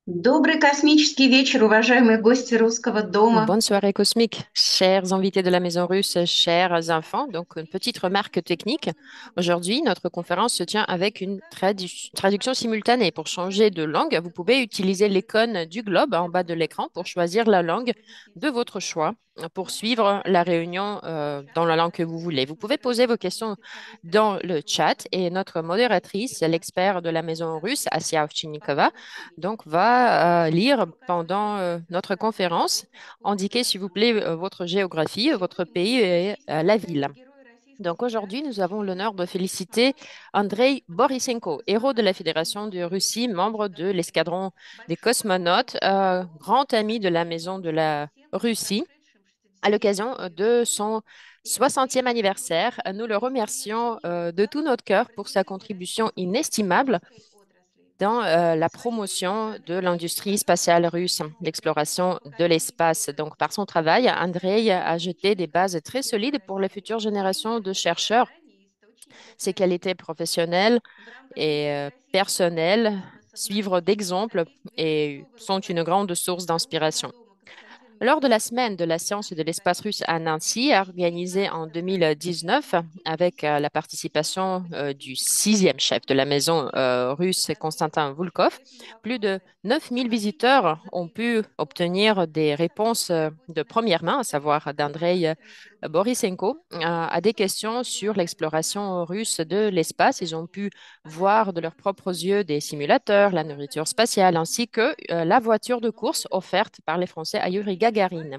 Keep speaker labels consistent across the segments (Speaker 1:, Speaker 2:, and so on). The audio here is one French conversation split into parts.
Speaker 1: Добрый космический вечер, уважаемые гости русского дома.
Speaker 2: Bonne soirée cosmique, chers invités de la Maison Russe, chers enfants. Donc, une petite remarque technique. Aujourd'hui, notre conférence se tient avec une traduction simultanée. Pour changer de langue, vous pouvez utiliser l'icône du globe en bas de l'écran pour choisir la langue de votre choix pour suivre la réunion dans la langue que vous voulez. Vous pouvez poser vos questions dans le chat et notre modératrice, l'expert de la Maison Russe, Asia Ovchinnikova, donc va lire pendant notre conférence. Indiquez, s'il vous plaît, votre géographie, votre pays et la ville. Donc aujourd'hui, nous avons l'honneur de féliciter Andrei Borisenko, héros de la Fédération de Russie, membre de l'escadron des cosmonautes, grand ami de la Maison de la Russie, à l'occasion de son 60e anniversaire. Nous le remercions de tout notre cœur pour sa contribution inestimable dans la promotion de l'industrie spatiale russe, l'exploration de l'espace. Donc, par son travail, Andrei a jeté des bases très solides pour les futures générations de chercheurs. Ses qualités professionnelles et personnelles suivent d'exemples et sont une grande source d'inspiration. Lors de la semaine de la science et de l'espace russe à Nancy, organisée en 2019 avec la participation du sixième chef de la maison russe, Konstantin Volkov, plus de 9000 visiteurs ont pu obtenir des réponses de première main, à savoir d'Andrei Borisenko, à des questions sur l'exploration russe de l'espace. Ils ont pu voir de leurs propres yeux des simulateurs, la nourriture spatiale, ainsi que la voiture de course offerte par les Français à Yuri Gagarin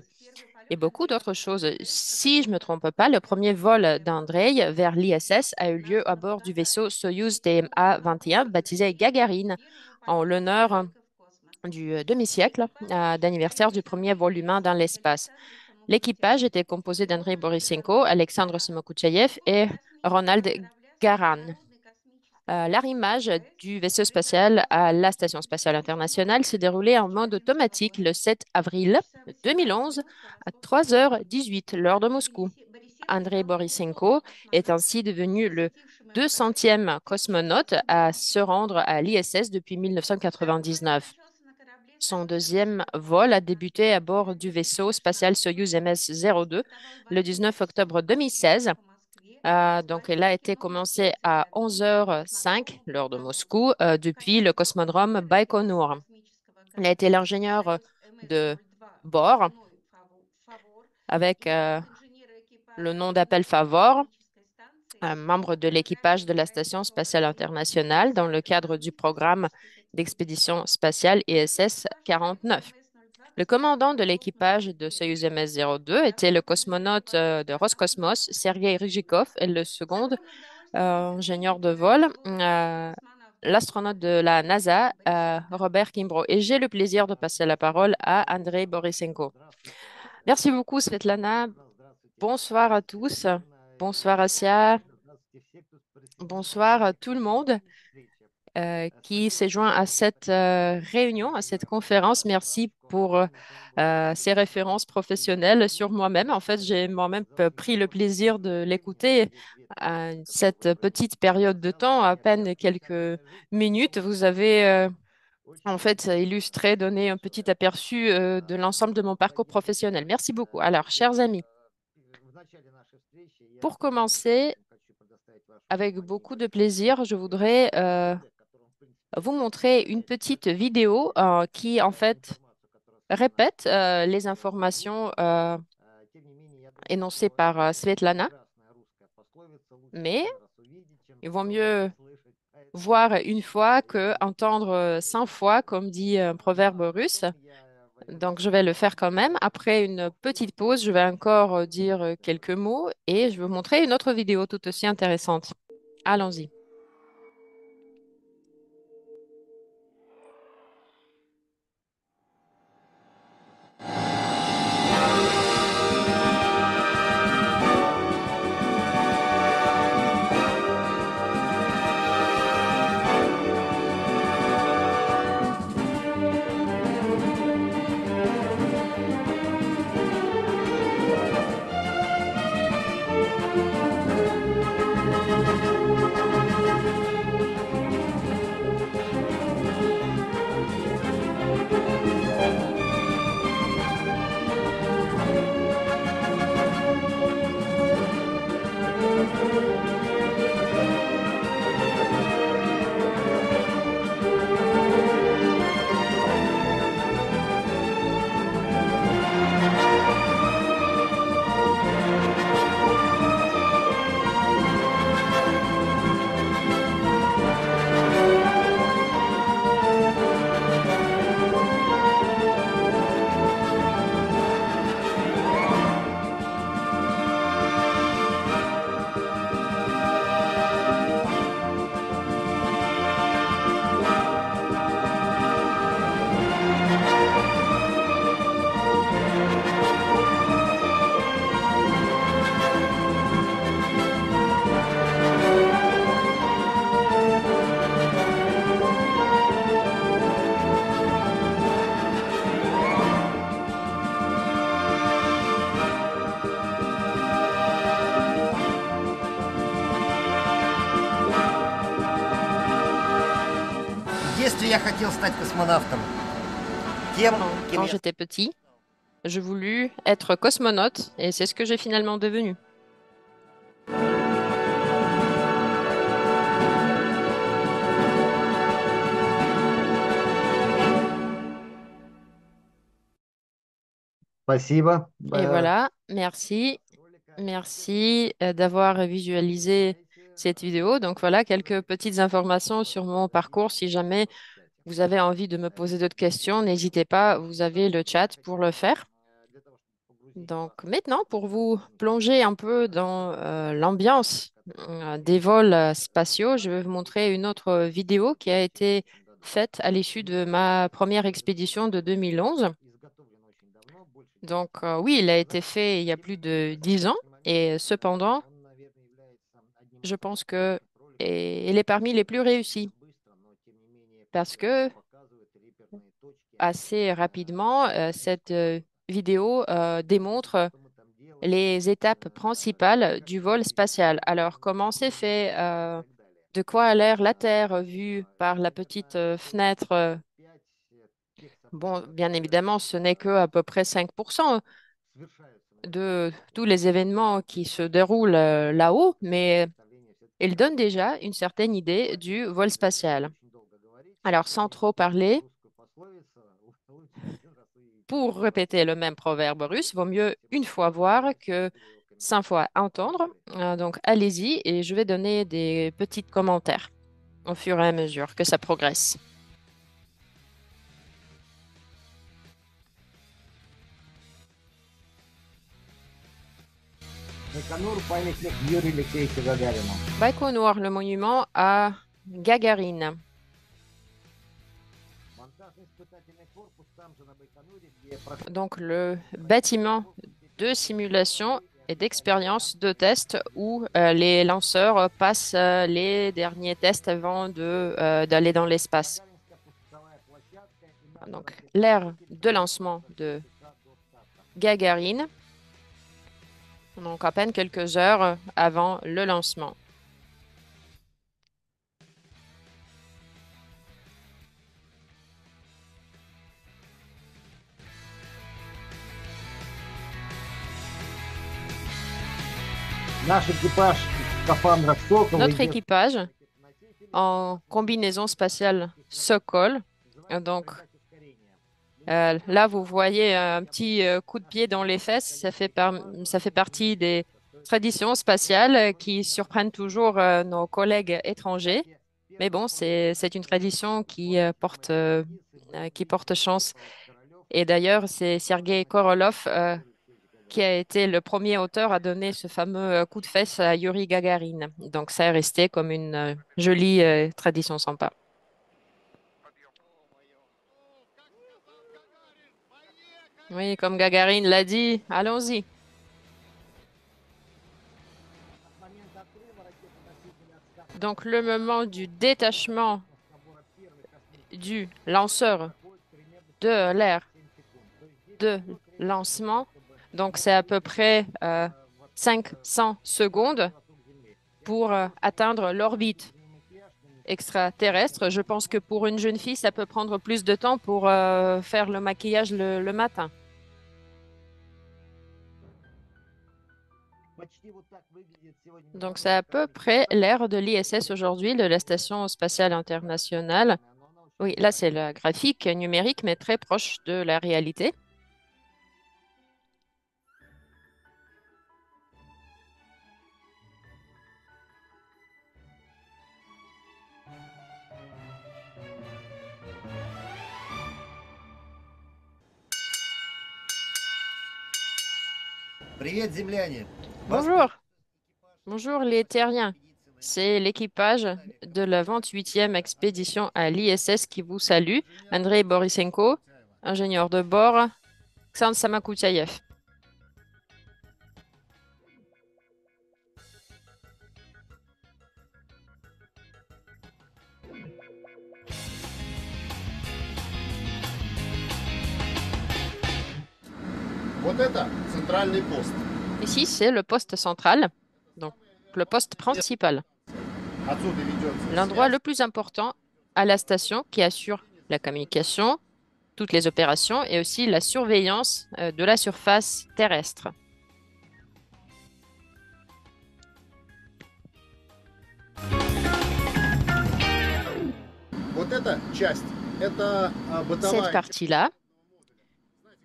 Speaker 2: et beaucoup d'autres choses. Si je ne me trompe pas, le premier vol d'Andrei vers l'ISS a eu lieu à bord du vaisseau Soyuz TMA-21 baptisé Gagarine en l'honneur du demi-siècle d'anniversaire du premier vol humain dans l'espace. L'équipage était composé d'Andrei Borisenko, Alexandre Simokouchaïev et Ronald Garan. L'arrimage du vaisseau spatial à la Station spatiale internationale s'est déroulé en mode automatique le 7 avril 2011 à 3h18 l'heure de Moscou. Andrei Borisenko est ainsi devenu le 200e cosmonaute à se rendre à l'ISS depuis 1999. Son deuxième vol a débuté à bord du vaisseau spatial Soyuz MS-02 le 19 octobre 2016. Donc, elle a été commencée à 11h05, l'heure de Moscou, depuis le cosmodrome Baïkonour. Il a été l'ingénieur de bord avec le nom d'appel Favor, un membre de l'équipage de la Station spatiale internationale dans le cadre du programme d'expédition spatiale ISS 49. Le commandant de l'équipage de Soyuz MS-02 était le cosmonaute de Roscosmos, Sergei Ryzhikov, et le second ingénieur de vol, l'astronaute de la NASA, Robert Kimbrough. Et j'ai le plaisir de passer la parole à Andrei Borisenko. Merci beaucoup, Svetlana. Bonsoir à tous. Bonsoir, Asia. Bonsoir à tout le monde qui s'est joint à cette réunion, à cette conférence. Merci pour ces références professionnelles sur moi-même. En fait, j'ai moi-même pris le plaisir de l'écouter à cette petite période de temps, à peine quelques minutes. Vous avez en fait illustré, donné un petit aperçu de l'ensemble de mon parcours professionnel. Merci beaucoup. Alors, chers amis, pour commencer, avec beaucoup de plaisir, je voudrais vous montrer une petite vidéo qui, en fait, répète les informations énoncées par Svetlana, mais il vaut mieux voir une fois que entendre 100 fois, comme dit un proverbe russe. Donc, je vais le faire quand même. Après une petite pause, je vais encore dire quelques mots et je vais vous montrer une autre vidéo tout aussi intéressante. Allons-y.
Speaker 3: детстве я хотел стать космонавтом. Тем, кем
Speaker 2: Quand
Speaker 3: я...
Speaker 2: j'étais petit, je voulus être cosmonaute et c'est ce que j'ai finalement devenu.
Speaker 3: Спасибо.
Speaker 2: Et voilà, merci. Merci d'avoir visualisé cette vidéo. Donc voilà, quelques petites informations sur mon parcours. Si jamais vous avez envie de me poser d'autres questions, n'hésitez pas, vous avez le chat pour le faire. Donc maintenant, pour vous plonger un peu dans l'ambiance des vols spatiaux, je vais vous montrer une autre vidéo qui a été faite à l'issue de ma première expédition de 2011. Donc oui, il a été fait il y a plus de 10 ans et cependant, je pense que il est parmi les plus réussis parce que assez rapidement, cette vidéo démontre les étapes principales du vol spatial. Alors, comment c'est fait? De quoi a l'air la Terre vue par la petite fenêtre? Bon, bien évidemment, ce n'est que à peu près 5% de tous les événements qui se déroulent là-haut, mais il donne déjà une certaine idée du vol spatial. Alors, sans trop parler, pour répéter le même proverbe russe, vaut mieux une fois voir que 100 fois entendre. Donc, allez-y et je vais donner des petits commentaires au fur et à mesure que ça progresse.
Speaker 3: Байконур, памятник Юрию Алексеевичу Гагарину.
Speaker 2: Baïkonour, le monument à Gagarine.
Speaker 3: Монтажно-испытательный корпус там же на Байконуре, где проходит
Speaker 2: Donc, le bâtiment de simulation et d'expérience de test où les lanceurs passent les derniers tests avant d'aller dans l'espace.
Speaker 3: Гагаринская пусковая площадка и
Speaker 2: Donc, l'aire de lancement de Gagarine, donc à peine quelques heures avant le lancement.
Speaker 3: Наш экипаж в скафандрах Сокола
Speaker 2: Notre
Speaker 3: идет
Speaker 2: équipage en combinaison spatiale Sokol. Donc là, vous voyez un petit coup de pied dans les fesses. Ça fait partie des traditions spatiales qui surprennent toujours nos collègues étrangers. Mais bon, c'est une tradition qui porte chance. Et d'ailleurs, c'est Sergei Korolev qui a été le premier auteur à donner ce fameux coup de fesse à Yuri Gagarin. Donc, ça est resté comme une jolie tradition sympa. Oui, comme Gagarine l'a dit, allons-y. Donc, le moment du détachement du lanceur de l'air de lancement, donc c'est à peu près 500 secondes pour atteindre l'orbite extraterrestre. Je pense que pour une jeune fille, ça peut prendre plus de temps pour faire le maquillage le matin. Donc, c'est à peu près l'ère de l'ISS aujourd'hui, de la Station spatiale internationale. Oui, là, c'est le graphique numérique, mais très proche de la réalité.
Speaker 3: Привет, земляне!
Speaker 2: Bonjour, bonjour les terriens. C'est l'équipage de la 28e expédition à l'ISS qui vous salue. Andrei Borisenko, ingénieur de bord, Xan Samakoutiaev.
Speaker 4: Вот это центральный пост.
Speaker 2: Ici, c'est le poste central, donc le poste principal.
Speaker 4: Отсюда ведется
Speaker 2: L'endroit
Speaker 4: связь.
Speaker 2: le plus important à la station qui assure la communication, toutes les opérations et aussi la surveillance de la surface terrestre.
Speaker 4: Вот эта часть, это
Speaker 2: Cette
Speaker 4: бытовая.
Speaker 2: partie-là,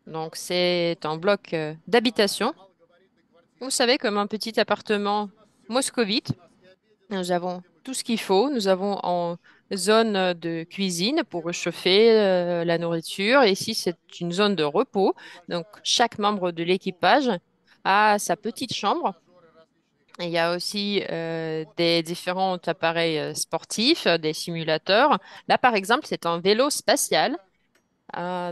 Speaker 2: donc c'est un bloc d'habitation. Vous savez, comme un petit appartement moscovite, nous avons tout ce qu'il faut. Nous avons en zone de cuisine pour réchauffer la nourriture. Et ici, c'est une zone de repos. Donc, chaque membre de l'équipage a sa petite chambre. Et il y a aussi des différents appareils sportifs, des simulateurs. Là, par exemple, c'est un vélo spatial.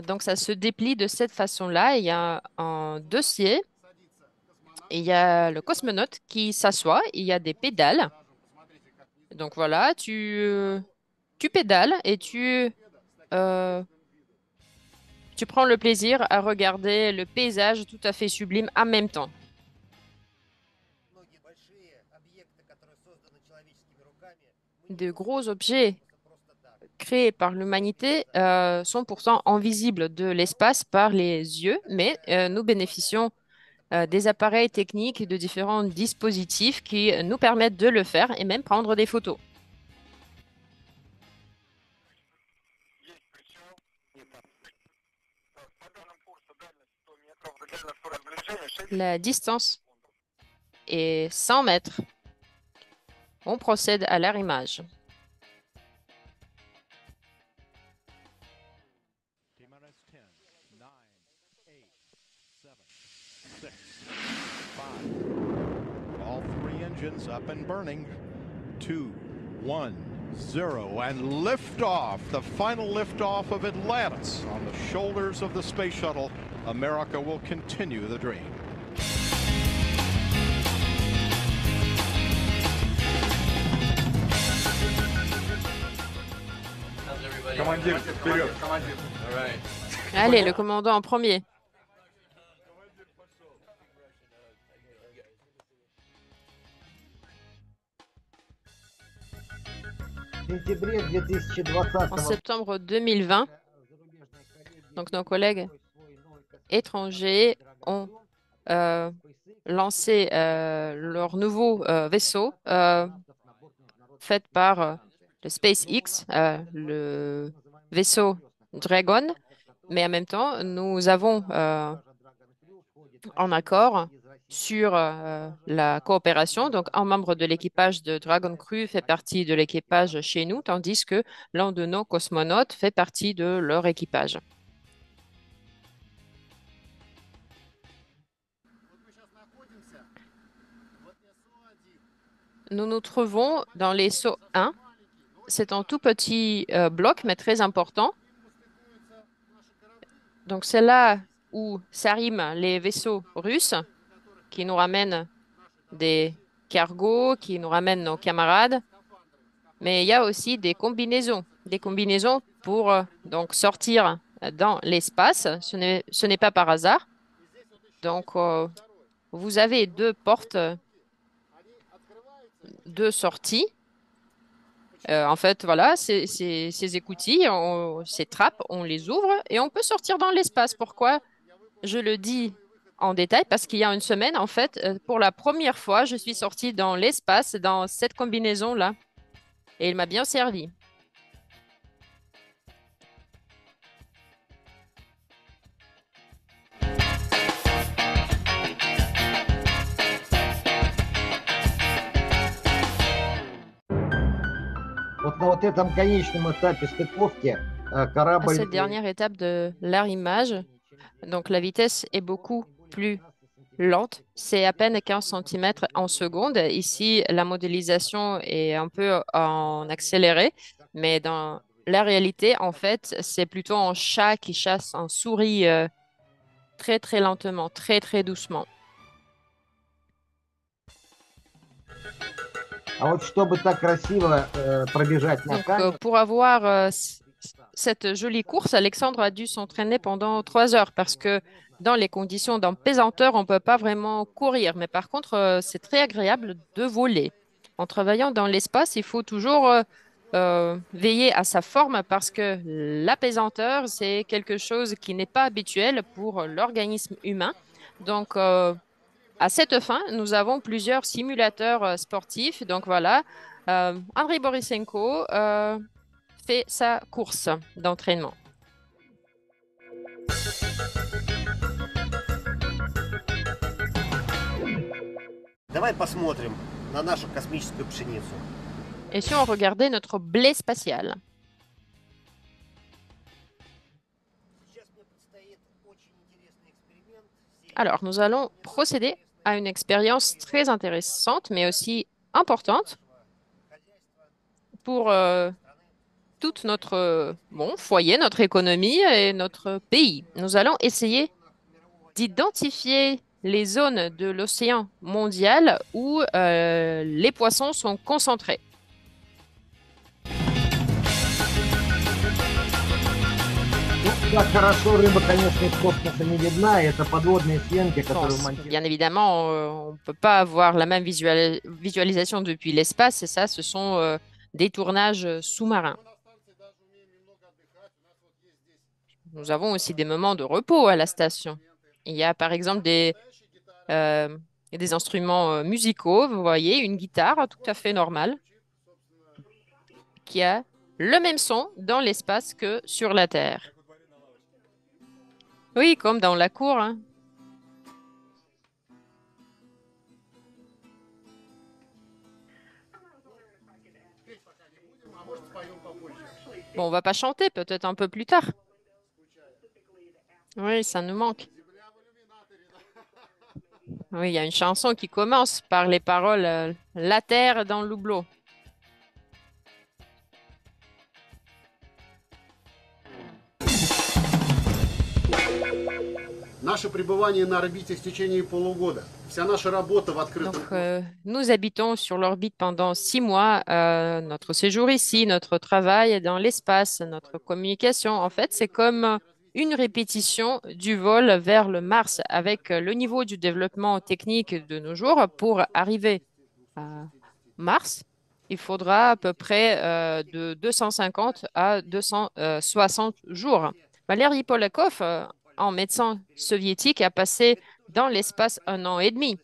Speaker 2: Donc, ça se déplie de cette façon-là. Il y a un dossier. Et il y a le cosmonaute qui s'assoit. Il y a des pédales. Donc voilà, tu pédales et euh, tu prends le plaisir à regarder le paysage tout à fait sublime en même temps.
Speaker 3: Многие большие объекты, которые созданы человеческими руками, мы не
Speaker 2: De
Speaker 3: можем
Speaker 2: gros objets
Speaker 3: просто так.
Speaker 2: créés par l'humanité sont pourtant invisibles de l'espace par les yeux, mais nous bénéficions des appareils techniques, de différents dispositifs qui nous permettent de le faire et même prendre des photos. La distance est 100 mètres. On procède à l'arrimage.
Speaker 5: T-minus 10, 9, 8, 7, 6, 5. All three engines up and burning. 2, 1, 0. And liftoff, the final liftoff of Atlantis on the shoulders of the space shuttle. America will continue the dream.
Speaker 4: Командир, вперед!
Speaker 2: Allez, le commandant en premier.
Speaker 3: В сентябре
Speaker 2: En
Speaker 3: 2020
Speaker 2: septembre 2020, donc nos collègues étrangers ont lancé leur nouveau vaisseau fait par le SpaceX, le vaisseau Dragon. Mais en même temps, nous avons un accord sur la coopération. Donc, un membre de l'équipage de Dragon Crew fait partie de l'équipage chez nous, tandis que l'un de nos cosmonautes fait partie de leur équipage. Nous nous trouvons dans les sauts 1. C'est un tout petit bloc, mais très important. Donc, c'est là où s'arriment les vaisseaux russes qui nous ramènent des cargos, qui nous ramènent nos camarades. Mais il y a aussi des combinaisons pour donc sortir dans l'espace. Ce n'est pas par hasard. Donc, vous avez deux portes de sortie. En fait, voilà, ces écoutilles, ces trappes, on les ouvre et on peut sortir dans l'espace. Pourquoi je le dis en détail? Parce qu'il y a une semaine, en fait, pour la première fois, je suis sortie dans l'espace dans cette combinaison-là. Et il m'a bien servi.
Speaker 3: вот на вот этом конечном этапе стыковки
Speaker 2: À
Speaker 3: корабль...
Speaker 2: cette dernière étape de l'arrimage, donc la vitesse est beaucoup plus lente. C'est à peine 15 cm en seconde. Ici, la modélisation est un peu en accéléré, mais dans la réalité, en fait, c'est plutôt un chat qui chasse un souris très, très lentement, très, très doucement.
Speaker 3: А вот чтобы так красиво пробежать на
Speaker 2: Donc,
Speaker 3: камеру,
Speaker 2: pour avoir cette jolie course, Alexandre a dû s'entraîner pendant 3 heures parce que dans les conditions d'un pesanteur, on ne peut pas vraiment courir. Mais par contre, c'est très agréable de voler. En travaillant dans l'espace, il faut toujours veiller à sa forme parce que l'apaisanteur, c'est quelque chose qui n'est pas habituel pour l'organisme humain. Donc, à cette fin, nous avons plusieurs simulateurs sportifs. Donc voilà, Andrei Borisenko fait sa course d'entraînement.
Speaker 3: Давай посмотрим на нашу космическую пшеницу.
Speaker 2: Et si on regardait notre blé spatial?
Speaker 3: Сейчас мне предстоит очень интересный эксперимент.
Speaker 2: Alors, nous allons procéder à une expérience très intéressante, mais aussi importante pour tout notre foyer, notre économie et notre pays. Nous allons essayer d'identifier les zones de l'océan mondial où les poissons sont concentrés.
Speaker 6: Ну, как хорошо рыба, конечно, из космоса не видна. Это подводные съемки,
Speaker 2: Bon,
Speaker 6: которые монтируют.
Speaker 2: bien évidemment, on ne peut pas avoir la même visualisation depuis l'espace, et ça, ce sont des tournages sous-marins. Nous avons aussi des moments de repos à la station. Il y a par exemple des instruments musicaux, vous voyez, une guitare tout à fait normale qui a le même son dans l'espace que sur la Terre. Oui, comme dans la cour, hein. Bon, on va pas chanter, peut-être un peu plus tard. Oui, ça nous manque. Oui, il y a une chanson qui commence par les paroles La terre dans l'oublo.
Speaker 4: Наше пребывание на орбите в течение полугода. Вся наша работа в открытом
Speaker 2: Donc,
Speaker 4: космосе.
Speaker 2: nous habitons sur l'orbite pendant 6 mois. Notre séjour ici, notre travail dans l'espace, notre communication, en fait, c'est comme une répétition du vol vers le Mars avec le niveau du développement technique de nos jours. Pour arriver à Mars, il faudra à peu près de 250 à 260 jours. Valérie Polakov, en médecin soviétique, a passé dans l'espace 1 an et demi.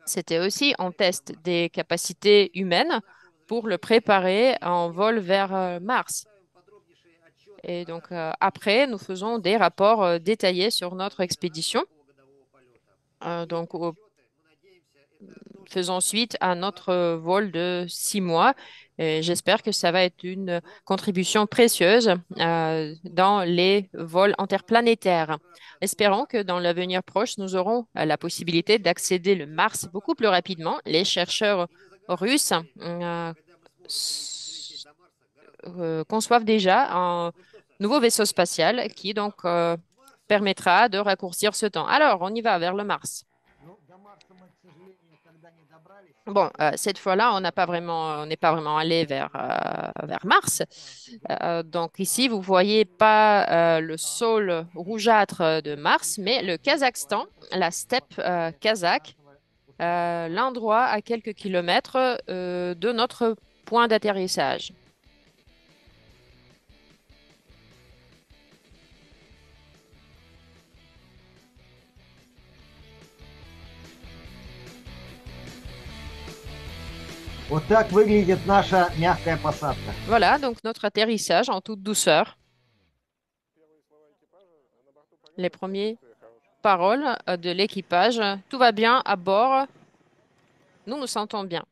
Speaker 2: C'était aussi en test des capacités humaines pour le préparer en vol vers Mars. Et donc, après, nous faisons des rapports détaillés sur notre expédition. Donc, faisons suite à notre vol de 6 mois. Et j'espère que ça va être une contribution précieuse dans les vols interplanétaires. Espérons que dans l'avenir proche, nous aurons la possibilité d'accéder le Mars beaucoup plus rapidement. Les chercheurs russes conçoivent déjà un nouveau vaisseau spatial qui donc permettra de raccourcir ce temps. Alors, on y va vers le Mars.
Speaker 6: Ну, до Марса мы, к сожалению, когда не добрались.
Speaker 2: Bon, cette fois-là, on n'est pas vraiment allé vers Mars. Donc ici, vous voyez pas le sol rougeâtre de Mars, mais le Kazakhstan, la steppe kazakh, l'endroit à quelques kilomètres de notre point d'atterrissage.
Speaker 6: Вот так выглядит наша мягкая посадка.
Speaker 2: Voilà, donc notre atterrissage en toute douceur. Les premières paroles de l'équipage. Tout va bien à bord. Nous nous sentons bien.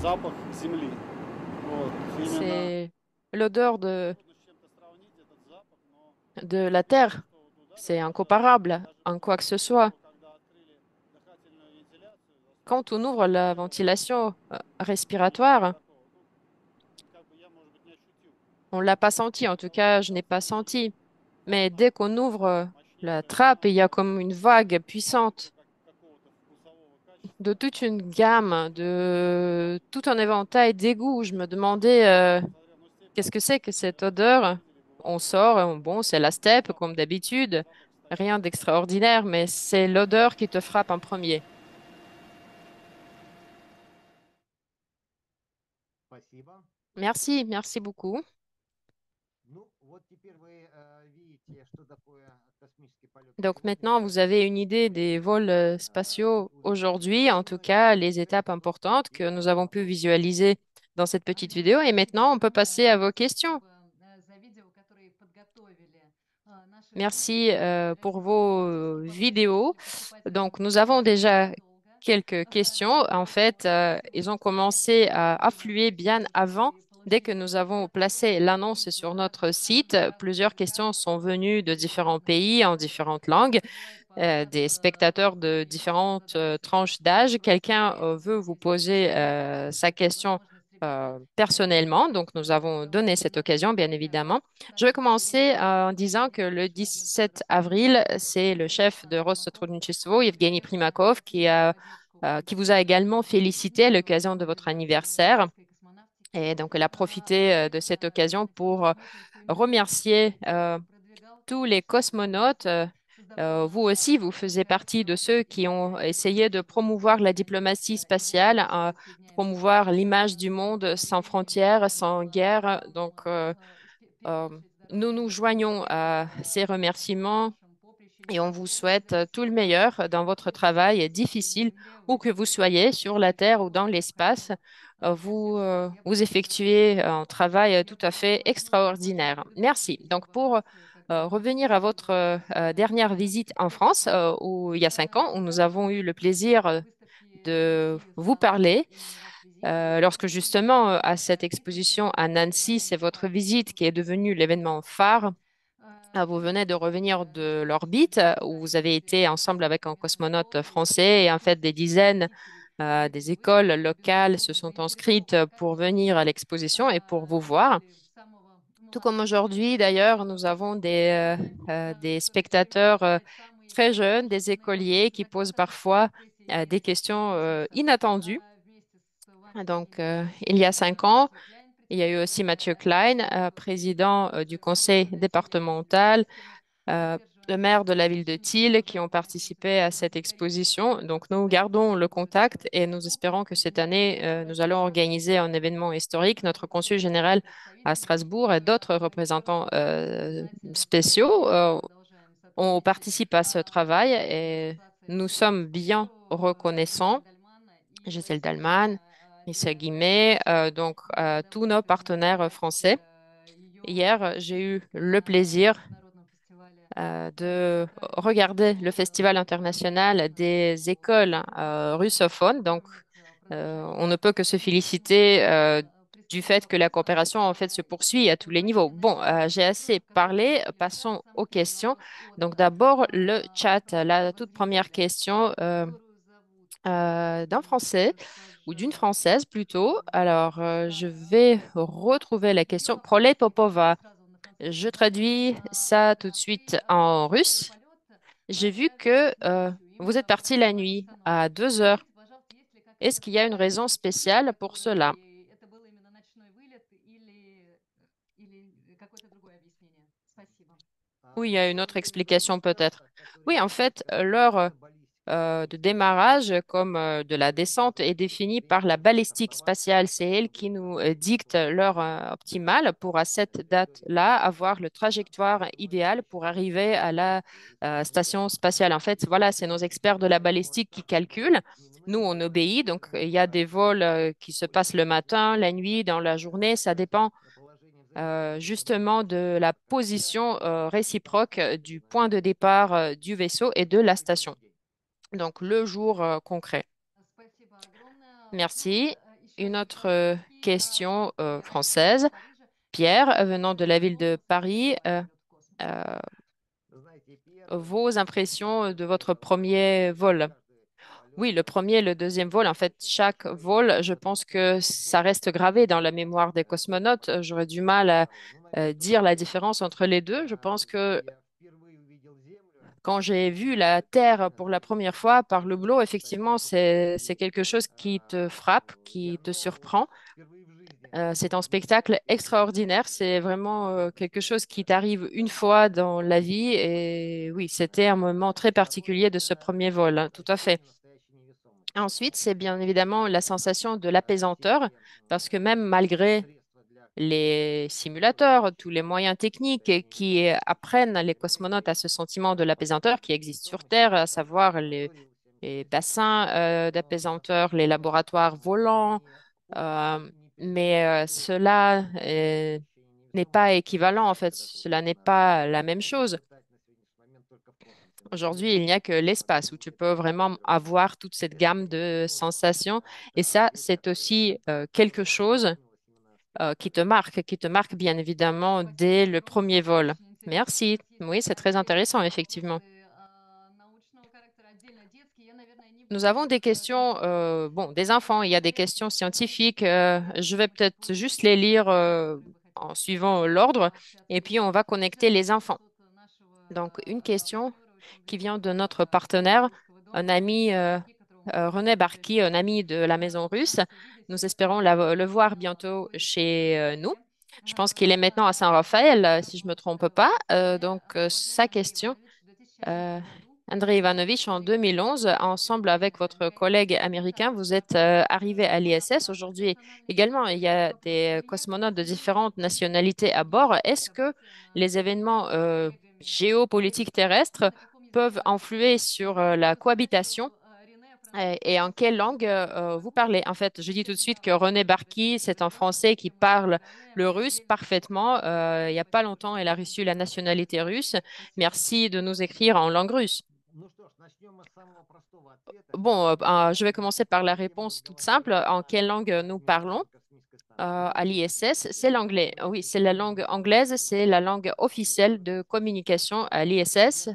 Speaker 4: Запах земли. Вот. Именно
Speaker 2: C'est l'odeur
Speaker 4: трудно с чем-то сравнить этот запах, но
Speaker 2: de la terre. C'est incomparable en quoi que ce soit.
Speaker 4: когда открыли дыхательную вентиляцию,
Speaker 2: Quand on ouvre la ventilation respiratoire,
Speaker 4: как бы я, может быть, не ощутил.
Speaker 2: on ne l'a pas senti. En tout cas, je n'ai pas senti. Mais dès qu'on ouvre la trappe, il y a comme une vague puissante de toute une gamme, de tout un éventail d'égouts. Je me demandais qu'est-ce que c'est que cette odeur? On sort, et bon, c'est la steppe comme d'habitude, rien d'extraordinaire, mais c'est l'odeur qui te frappe en premier.
Speaker 6: Спасибо.
Speaker 2: Merci, merci beaucoup.
Speaker 6: Ну, вот теперь вы видите, что такое космический полет
Speaker 2: Donc
Speaker 6: сегодня.
Speaker 2: maintenant, vous avez une idée des vols spatiaux aujourd'hui, en tout cas les étapes importantes que nous avons pu visualiser dans cette petite vidéo. Et maintenant, on peut passer à vos questions. Merci pour vos vidéos. Donc, nous avons déjà quelques questions. En fait, ils ont commencé à affluer bien avant. Dès que nous avons placé l'annonce sur notre site, plusieurs questions sont venues de différents pays en différentes langues, des spectateurs de différentes tranches d'âge. Quelqu'un veut vous poser sa question personnellement, donc nous avons donné cette occasion, bien évidemment. Je vais commencer en disant que le 17 avril, c'est le chef de Rossotrudnichestvo, Evgeny Primakov, qui vous a également félicité à l'occasion de votre anniversaire. Et donc, elle a profité de cette occasion pour remercier tous les cosmonautes. Vous aussi, vous faisiez partie de ceux qui ont essayé de promouvoir la diplomatie spatiale, promouvoir l'image du monde sans frontières, sans guerre. Donc, euh, nous nous joignons à ces remerciements et on vous souhaite tout le meilleur dans votre travail difficile, où que vous soyez, sur la Terre ou dans l'espace. Vous effectuez un travail tout à fait extraordinaire. Merci. Donc, pour revenir à votre dernière visite en France, où, il y a 5 ans, où nous avons eu le plaisir de vous parler, lorsque justement, à cette exposition à Nancy, c'est votre visite qui est devenue l'événement phare. Vous venez de revenir de l'orbite où vous avez été ensemble avec un cosmonaute français et en fait des dizaines des écoles locales se sont inscrites pour venir à l'exposition et pour vous voir. Tout comme aujourd'hui, d'ailleurs, nous avons des spectateurs très jeunes, des écoliers qui posent parfois des questions inattendues. Donc, il y a 5 ans, il y a eu aussi Mathieu Klein, président du conseil départemental, euh, le maire de la ville de Thiel qui ont participé à cette exposition. Donc, nous gardons le contact et nous espérons que cette année, nous allons organiser un événement historique. Notre consul général à Strasbourg et d'autres représentants spéciaux ont participé à ce travail et nous sommes bien reconnaissants. Gisèle Dalman, Miss Guimet, donc tous nos partenaires français. Hier, j'ai eu le plaisir de regarder le Festival international des écoles russophones. Donc, on ne peut que se féliciter du fait que la coopération en fait se poursuit à tous les niveaux. Bon, j'ai assez parlé. Passons aux questions. Donc, d'abord le chat. La toute première question d'un Français ou d'une Française plutôt. Alors, je vais retrouver la question. Prolet Popova. Je traduis ça tout de suite en russe. J'ai vu que vous êtes parti la nuit à 2 heures. Est-ce qu'il y a une raison spéciale pour cela? Oui, il y a une autre explication peut-être. Oui, en fait, l'heure de démarrage comme de la descente est définie par la balistique spatiale. C'est elle qui nous dicte l'heure optimale pour, à cette date-là, avoir le trajectoire idéal pour arriver à la station spatiale. En fait, voilà, c'est nos experts de la balistique qui calculent. Nous, on obéit. Donc, il y a des vols qui se passent le matin, la nuit, dans la journée. Ça dépend justement de la position réciproque du point de départ du vaisseau et de la station. Donc, le jour concret. Merci. Une autre question française. Pierre, venant de la ville de Paris, vos impressions de votre premier vol. Oui, le premier et le deuxième vol, en fait, chaque vol, je pense que ça reste gravé dans la mémoire des cosmonautes. J'aurais du mal à dire la différence entre les deux. Je pense que quand j'ai vu la Terre pour la première fois par le hublot, effectivement, c'est quelque chose qui te frappe, qui te surprend. C'est un spectacle extraordinaire. C'est vraiment quelque chose qui t'arrive une fois dans la vie. Et oui, c'était un moment très particulier de ce premier vol, hein, tout à fait. Ensuite, c'est bien évidemment la sensation de l'apaisanteur, parce que même malgré les simulateurs, tous les moyens techniques qui apprennent les cosmonautes à ce sentiment de l'apaisanteur qui existe sur Terre, à savoir les bassins d'apaisanteur, les laboratoires volants, mais cela n'est pas équivalent en fait, cela n'est pas la même chose. Aujourd'hui, il n'y a que l'espace où tu peux vraiment avoir toute cette gamme de sensations et ça, c'est aussi quelque chose qui te marque bien évidemment dès le premier vol. Merci. Oui, c'est très intéressant, effectivement. Nous avons des questions, bon, des enfants, il y a des questions scientifiques. Je vais peut-être juste les lire en suivant l'ordre et puis on va connecter les enfants. Donc, une question qui vient de notre partenaire, un ami, René Barki, un ami de la Maison Russe. Nous espérons le voir bientôt chez nous. Je pense qu'il est maintenant à Saint-Raphaël, si je ne me trompe pas. Donc, sa question, euh, Andrei Ivanovitch, en 2011, ensemble avec votre collègue américain, vous êtes arrivé à l'ISS. Aujourd'hui également, il y a des cosmonautes de différentes nationalités à bord. Est-ce que les événements géopolitiques terrestres peuvent influer sur la cohabitation et en quelle langue vous parlez? En fait, je dis tout de suite que René Barki, c'est un Français qui parle le russe parfaitement. Il n'y a pas longtemps, il a reçu la nationalité russe. Merci de nous écrire en langue russe. Bon, je vais commencer par la réponse toute simple. En quelle langue nous parlons à l'ISS? C'est l'anglais. Oui, c'est la langue anglaise, c'est la langue officielle de communication à l'ISS,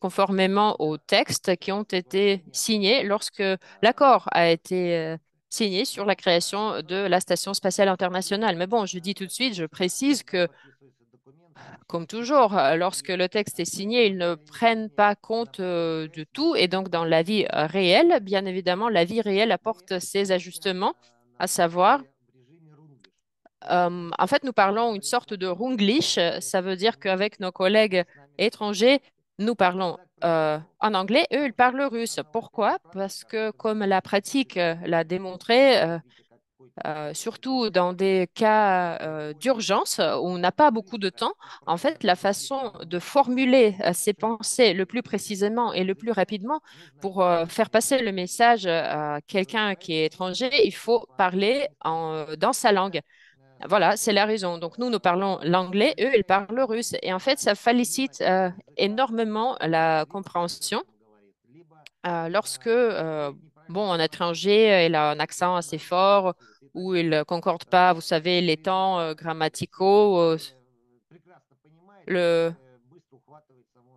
Speaker 2: conformément aux textes qui ont été signés lorsque l'accord a été signé sur la création de la Station spatiale internationale. Mais bon, je dis tout de suite, je précise que comme toujours, lorsque le texte est signé, ils ne prennent pas compte de tout. Et donc, dans la vie réelle, bien évidemment, la vie réelle apporte ses ajustements, à savoir, en fait, nous parlons une sorte de Runglish. Ça veut dire qu'avec nos collègues étrangers, nous parlons en anglais, eux, ils parlent russe. Pourquoi? Parce que, comme la pratique l'a démontré, surtout dans des cas d'urgence où on n'a pas beaucoup de temps, en fait, la façon de formuler ses pensées le plus précisément et le plus rapidement pour faire passer le message à quelqu'un qui est étranger, il faut parler dans sa langue. Voilà, c'est la raison. Donc, nous parlons l'anglais, eux, ils parlent le russe. Et en fait, ça félicite énormément la compréhension lorsque, bon, un étranger, il a un accent assez fort ou il ne concorde pas, vous savez, les temps grammaticaux. Le...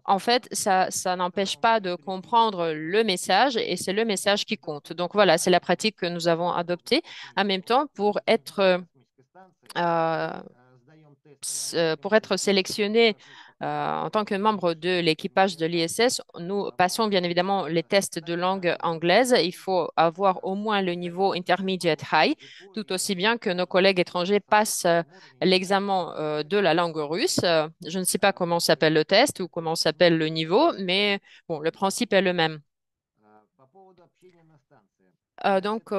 Speaker 2: En fait, ça n'empêche pas de comprendre le message et c'est le message qui compte. Donc voilà, c'est la pratique que nous avons adoptée. En même temps, euh, pour être sélectionné en tant que membre de l'équipage de l'ISS, nous passons bien évidemment les tests de langue anglaise. Il faut avoir au moins le niveau intermediate high, tout aussi bien que nos collègues étrangers passent l'examen de la langue russe. Je ne sais pas comment s'appelle le test ou comment s'appelle le niveau, mais bon, le principe est le même. Donc,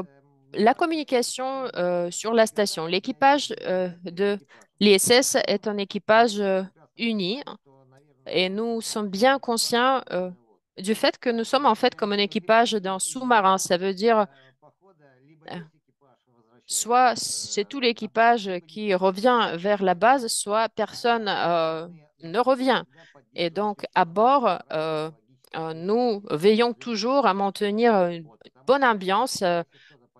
Speaker 2: la communication sur la station. L'équipage de l'ISS est un équipage uni et nous sommes bien conscients du fait que nous sommes en fait comme un équipage d'un sous-marin. Ça veut dire euh, soit c'est tout l'équipage qui revient vers la base, soit personne ne revient. Et donc, à bord, nous veillons toujours à maintenir une bonne ambiance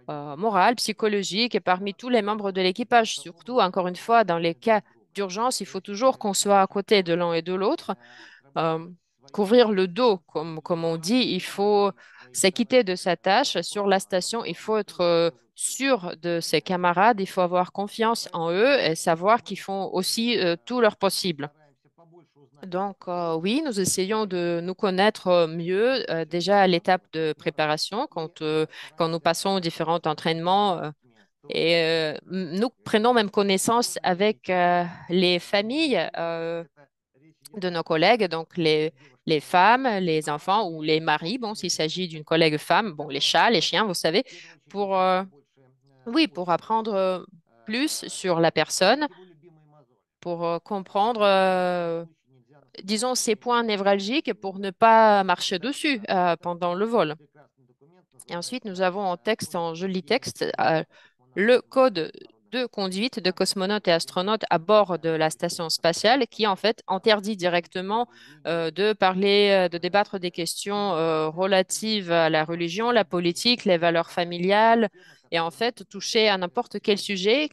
Speaker 2: morale, psychologique et parmi tous les membres de l'équipage. Surtout, encore une fois, dans les cas d'urgence, il faut toujours qu'on soit à côté de l'un et de l'autre. Euh, couvrir le dos, comme on dit. Il faut s'acquitter de sa tâche sur la station. Il faut être sûr de ses camarades. Il faut avoir confiance en eux et savoir qu'ils font aussi tout leur possible. Donc, oui, nous essayons de nous connaître mieux déjà à l'étape de préparation quand nous passons aux différents entraînements. Nous prenons même connaissance avec les familles de nos collègues, donc les femmes, les enfants ou les maris, bon, s'il s'agit d'une collègue femme, bon, les chats, les chiens, vous savez, pour, oui, pour apprendre plus sur la personne, pour comprendre, disons, ses points névralgiques pour ne pas marcher dessus pendant le vol. Et ensuite, nous avons en joli texte, le code de conduite de cosmonautes et astronautes à bord de la station spatiale qui, en fait, interdit directement de parler, de débattre des questions relatives à la religion, la politique, les valeurs familiales, et en fait, toucher à n'importe quel sujet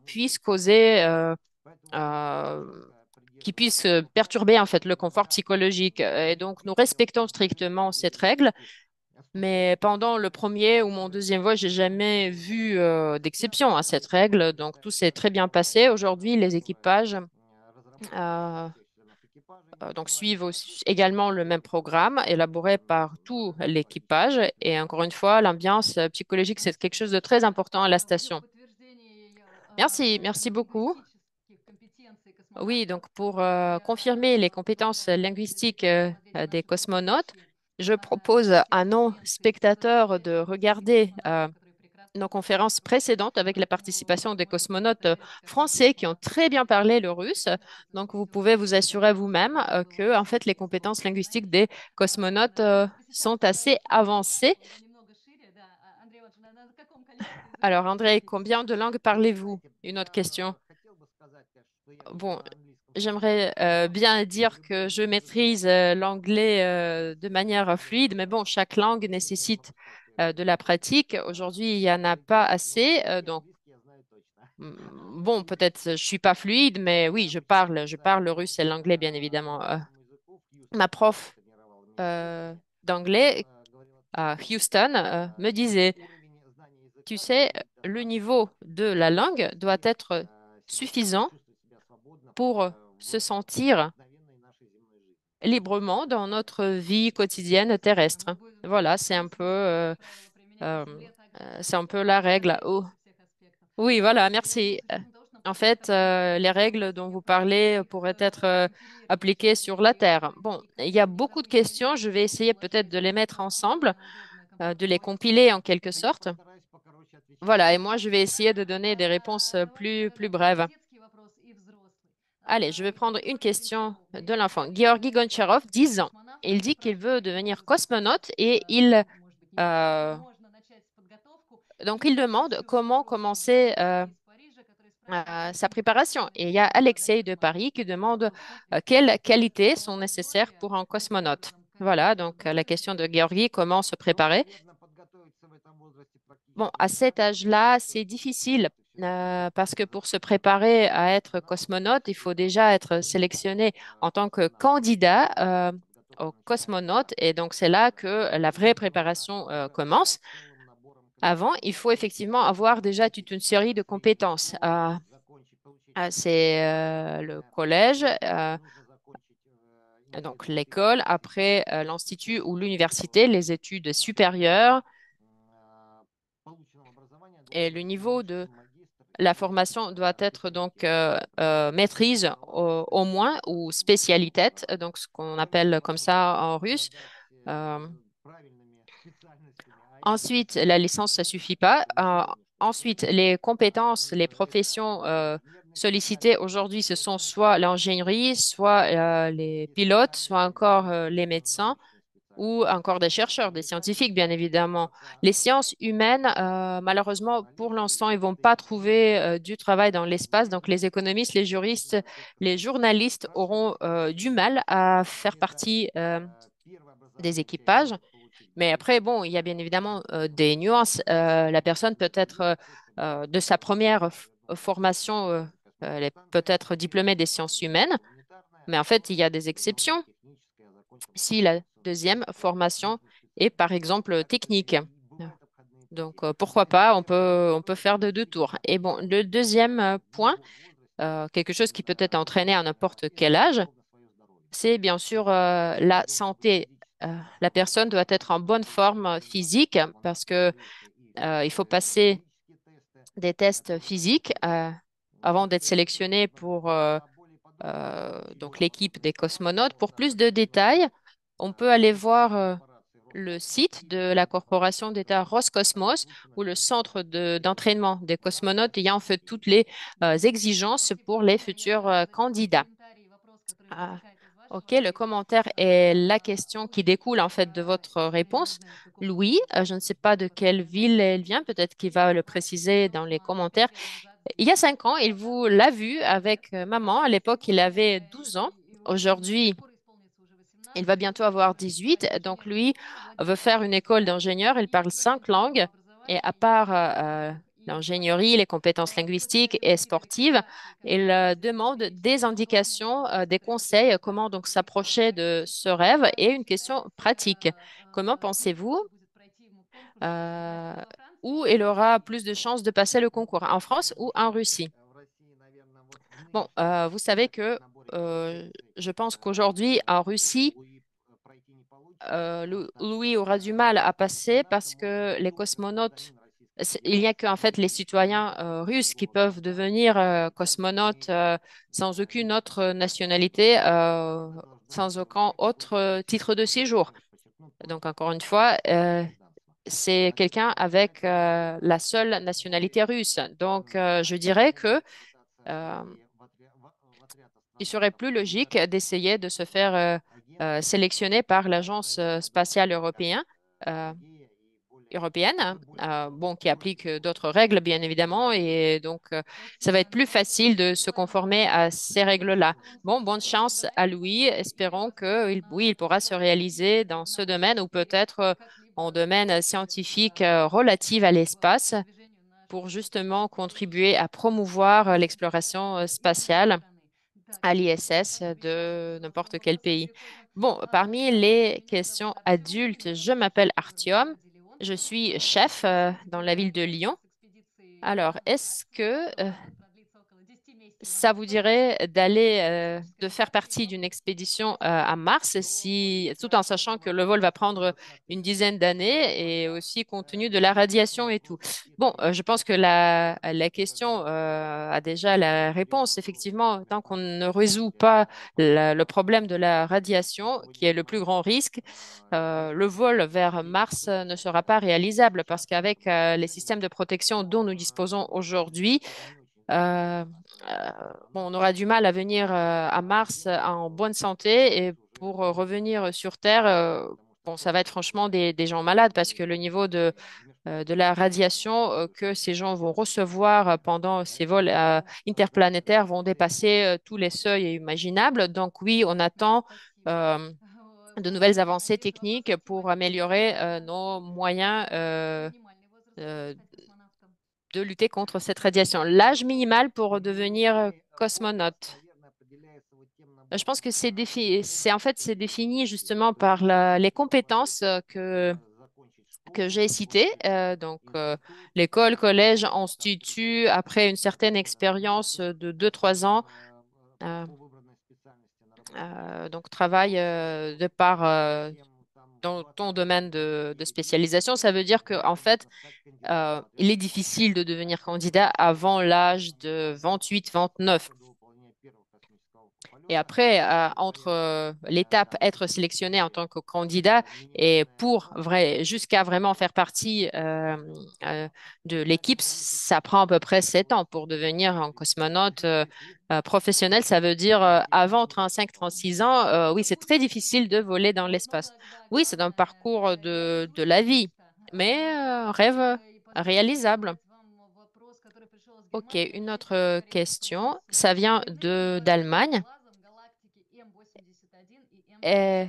Speaker 2: puisse causer, euh, qui puisse perturber, en fait, le confort psychologique. Et donc, nous respectons strictement cette règle. Mais pendant le premier ou mon deuxième vol, j'ai jamais vu d'exception à cette règle. Donc tout s'est très bien passé. Aujourd'hui, les équipages euh, donc suivent également le même programme élaboré par tout l'équipage. Et encore une fois, l'ambiance psychologique, c'est quelque chose de très important à la station. Merci, merci beaucoup. Oui, donc pour confirmer les compétences linguistiques des cosmonautes, je propose à nos spectateurs de regarder nos conférences précédentes avec la participation des cosmonautes français qui ont très bien parlé le russe. Donc, vous pouvez vous assurer vous-même que, en fait, les compétences linguistiques des cosmonautes sont assez avancées. Alors, André, combien de langues parlez-vous? Une autre question. Bon, j'aimerais bien dire que je maîtrise l'anglais de manière fluide, mais bon, chaque langue nécessite de la pratique. Aujourd'hui, il n'y en a pas assez, donc bon, peut-être je suis pas fluide, mais oui, je parle le russe et l'anglais, bien évidemment. Ma prof d'anglais à Houston me disait, tu sais, le niveau de la langue doit être suffisant pour se sentir librement dans notre vie quotidienne terrestre. Voilà, euh, c'est un peu la règle. Oh, oui, voilà, merci. En fait, les règles dont vous parlez pourraient être appliquées sur la Terre. Bon, il y a beaucoup de questions. Je vais essayer peut-être de les mettre ensemble, de les compiler en quelque sorte. Voilà, et moi, je vais essayer de donner des réponses plus brèves. Allez, je vais prendre une question de l'enfant. Georgi Goncharov, 10 ans. Il dit qu'il veut devenir cosmonaute et donc il demande comment commencer sa préparation. Et il y a Alexei de Paris qui demande quelles qualités sont nécessaires pour un cosmonaute. Voilà, donc la question de Georgi, comment se préparer? Bon, à cet âge-là, c'est difficile parce que pour se préparer à être cosmonaute, il faut déjà être sélectionné en tant que candidat au cosmonaute. Et donc, c'est là que la vraie préparation commence. Avant, il faut effectivement avoir déjà toute une série de compétences. C'est le collège, donc l'école, après l'institut ou l'université, les études supérieures et le niveau de la formation doit être donc maîtrise au moins ou spécialité, donc ce qu'on appelle comme ça en russe. Euh, Ensuite, la licence, ça suffit pas. Ensuite, les compétences, les professions sollicitées aujourd'hui, ce sont soit l'ingénierie, soit les pilotes, soit encore les médecins ou encore des chercheurs, des scientifiques, bien évidemment. Les sciences humaines, malheureusement, pour l'instant, ils vont pas trouver du travail dans l'espace. Donc, les économistes, les juristes, les journalistes auront du mal à faire partie des équipages. Mais après, bon, il y a bien évidemment des nuances. La personne peut être de sa première formation, elle est peut-être diplômée des sciences humaines, mais en fait, il y a des exceptions. si la deuxième formation est par exemple technique. Donc, pourquoi pas, on peut faire de deux tours. Et bon, le deuxième point, quelque chose qui peut être entraîné à n'importe quel âge, c'est bien sûr la santé. La personne doit être en bonne forme physique parce que il faut passer des tests physiques avant d'être sélectionné pour donc l'équipe des cosmonautes. Pour plus de détails, on peut aller voir le site de la corporation d'État Roscosmos ou le centre d'entraînement des cosmonautes ayant en fait toutes les exigences pour les futurs candidats. Ah, ok, le commentaire est la question qui découle en fait de votre réponse. Louis, je ne sais pas de quelle ville elle vient, peut-être qu'il va le préciser dans les commentaires. Il y a 5 ans, il vous l'a vu avec maman. À l'époque, il avait 12 ans. Aujourd'hui, il va bientôt avoir 18. Donc, lui veut faire une école d'ingénieur. Il parle 5 langues. Et à part l'ingénierie, les compétences linguistiques et sportives, il demande des indications, des conseils, comment donc s'approcher de ce rêve et une question pratique. Comment pensez-vous euh, où il aura plus de chances de passer le concours, en France ou en Russie? Bon, vous savez que je pense qu'aujourd'hui, en Russie, Louis aura du mal à passer parce que les cosmonautes, il n'y a qu'en fait les citoyens russes qui peuvent devenir cosmonautes sans aucune autre nationalité, sans aucun autre titre de séjour. Donc, encore une fois, c'est quelqu'un avec la seule nationalité russe. Donc, je dirais que euh, il serait plus logique d'essayer de se faire sélectionner par l'Agence spatiale euh, européenne, bon, qui applique d'autres règles, bien évidemment, et donc ça va être plus facile de se conformer à ces règles-là. Bon, bonne chance à Louis. Espérons que, oui, il pourra se réaliser dans ce domaine ou peut-être en domaine scientifique relatif à l'espace pour justement contribuer à promouvoir l'exploration spatiale à l'ISS de n'importe quel pays. Bon, parmi les questions adultes, je m'appelle Artyom, je suis chef dans la ville de Lyon. Alors, est-ce que ça vous dirait d'aller, de faire partie d'une expédition à Mars, si, tout en sachant que le vol va prendre une dizaine d'années et aussi compte tenu de la radiation et tout. Bon, je pense que la question a déjà la réponse. Effectivement, tant qu'on ne résout pas le problème de la radiation, qui est le plus grand risque, le vol vers Mars ne sera pas réalisable parce qu'avec les systèmes de protection dont nous disposons aujourd'hui, euh, bon, on aura du mal à venir à Mars en bonne santé et pour revenir sur Terre, bon, ça va être franchement des gens malades parce que le niveau de la radiation que ces gens vont recevoir pendant ces vols interplanétaires vont dépasser tous les seuils imaginables. Donc oui, on attend de nouvelles avancées techniques pour améliorer nos moyens euh, de lutter contre cette radiation. L'âge minimal pour devenir cosmonaute. Je pense que c'est en fait c'est défini justement par les compétences que j'ai citées. Donc l'école, collège, institut, après une certaine expérience de 2, 3 ans. euh, donc travail de par dans ton domaine de spécialisation, ça veut dire qu'en fait, il est difficile de devenir candidat avant l'âge de 28, 29. Et après, entre l'étape être sélectionné en tant que candidat et pour jusqu'à vraiment faire partie de l'équipe, ça prend à peu près 7 ans pour devenir un cosmonaute professionnel. Ça veut dire avant 35, 36 ans, oui, c'est très difficile de voler dans l'espace. Oui, c'est un parcours de la vie, mais un rêve réalisable. OK, une autre question. Ça vient d'Allemagne. Euh,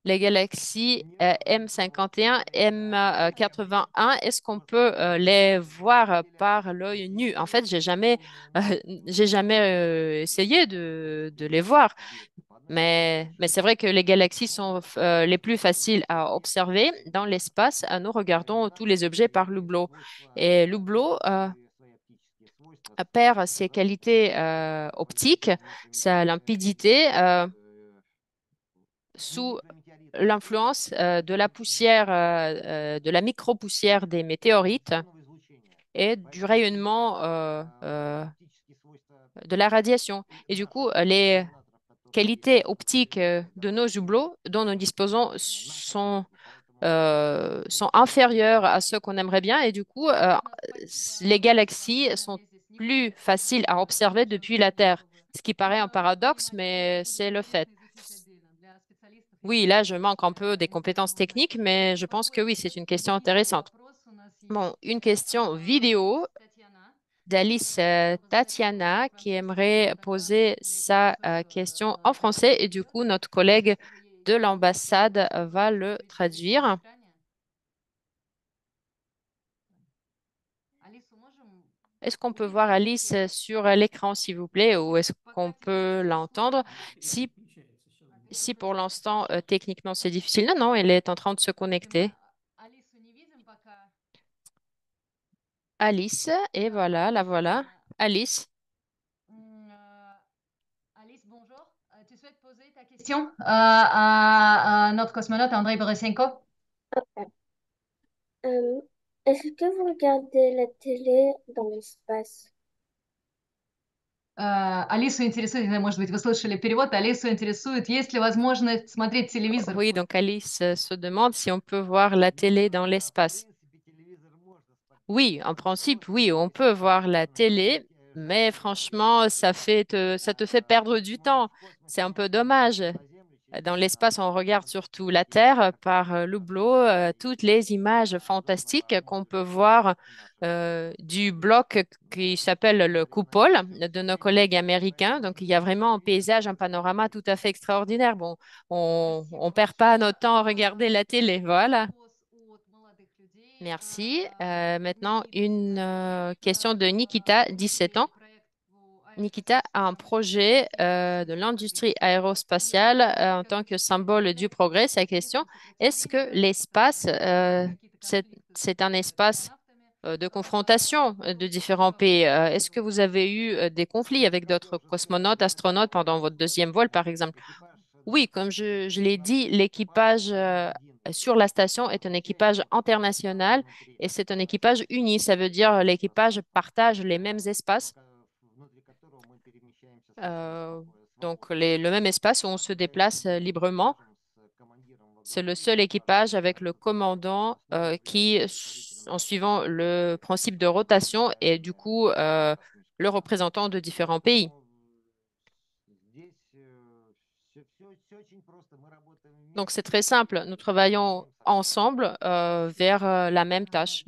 Speaker 2: les galaxies M51, M81, est-ce qu'on peut les voir par l'œil nu? En fait, j'ai jamais essayé de les voir. Mais c'est vrai que les galaxies sont les plus faciles à observer dans l'espace. Nous regardons tous les objets par l'hublot. Et l'hublot perd ses qualités optiques, sa limpidité, sous l'influence de la poussière, de la micro-poussière des météorites et du rayonnement de la radiation. Et du coup, les qualités optiques de nos hublots dont nous disposons sont inférieures à ceux qu'on aimerait bien. Et du coup, les galaxies sont plus faciles à observer depuis la Terre. Ce qui paraît un paradoxe, mais c'est le fait. Oui, là, je manque un peu des compétences techniques, mais je pense que oui, c'est une question intéressante. Bon, une question vidéo d'Alice Tatiana qui aimerait poser sa question en français et du coup, notre collègue de l'ambassade va le traduire. Est-ce qu'on peut voir Alice sur l'écran, s'il vous plaît, ou est-ce qu'on peut l'entendre? Si, si pour l'instant, techniquement, c'est difficile. Non, non, elle est en train de se connecter. Alice, et voilà, la voilà. Alice.
Speaker 1: Question à notre cosmonaute Andrei Borisenko.
Speaker 7: Euh, Est-ce que vous regardez la télé dans l'espace?
Speaker 1: Алису интересует, может быть, вы слышали перевод, Алису интересует, есть ли возможность смотреть телевизор?
Speaker 2: Oui, donc Alice se demande si on peut voir la télé dans l'espace. Oui, en principe, oui, on peut voir la télé, mais franchement, ça te fait perdre du temps. C'est un peu dommage. Dans l'espace, on regarde surtout la Terre par l'hublot, toutes les images fantastiques qu'on peut voir du bloc qui s'appelle le coupole de nos collègues américains. Donc, il y a vraiment un paysage, un panorama tout à fait extraordinaire. Bon, on perd pas notre temps à regarder la télé. Voilà. Merci. Maintenant, une question de Nikita, 17 ans. Nikita a un projet de l'industrie aérospatiale en tant que symbole du progrès. Sa question, est-ce que l'espace, c'est, c'est un espace de confrontation de différents pays? Est-ce que vous avez eu des conflits avec d'autres cosmonautes, astronautes pendant votre deuxième vol, par exemple? Oui, comme je l'ai dit, l'équipage sur la station est un équipage international et c'est un équipage uni. Ça veut dire l'équipage partage les mêmes espaces. Euh, donc, le même espace où on se déplace librement. C'est le seul équipage avec le commandant qui, en suivant le principe de rotation, est du coup le représentant de différents pays. Donc, c'est très simple. Nous travaillons ensemble vers la même tâche.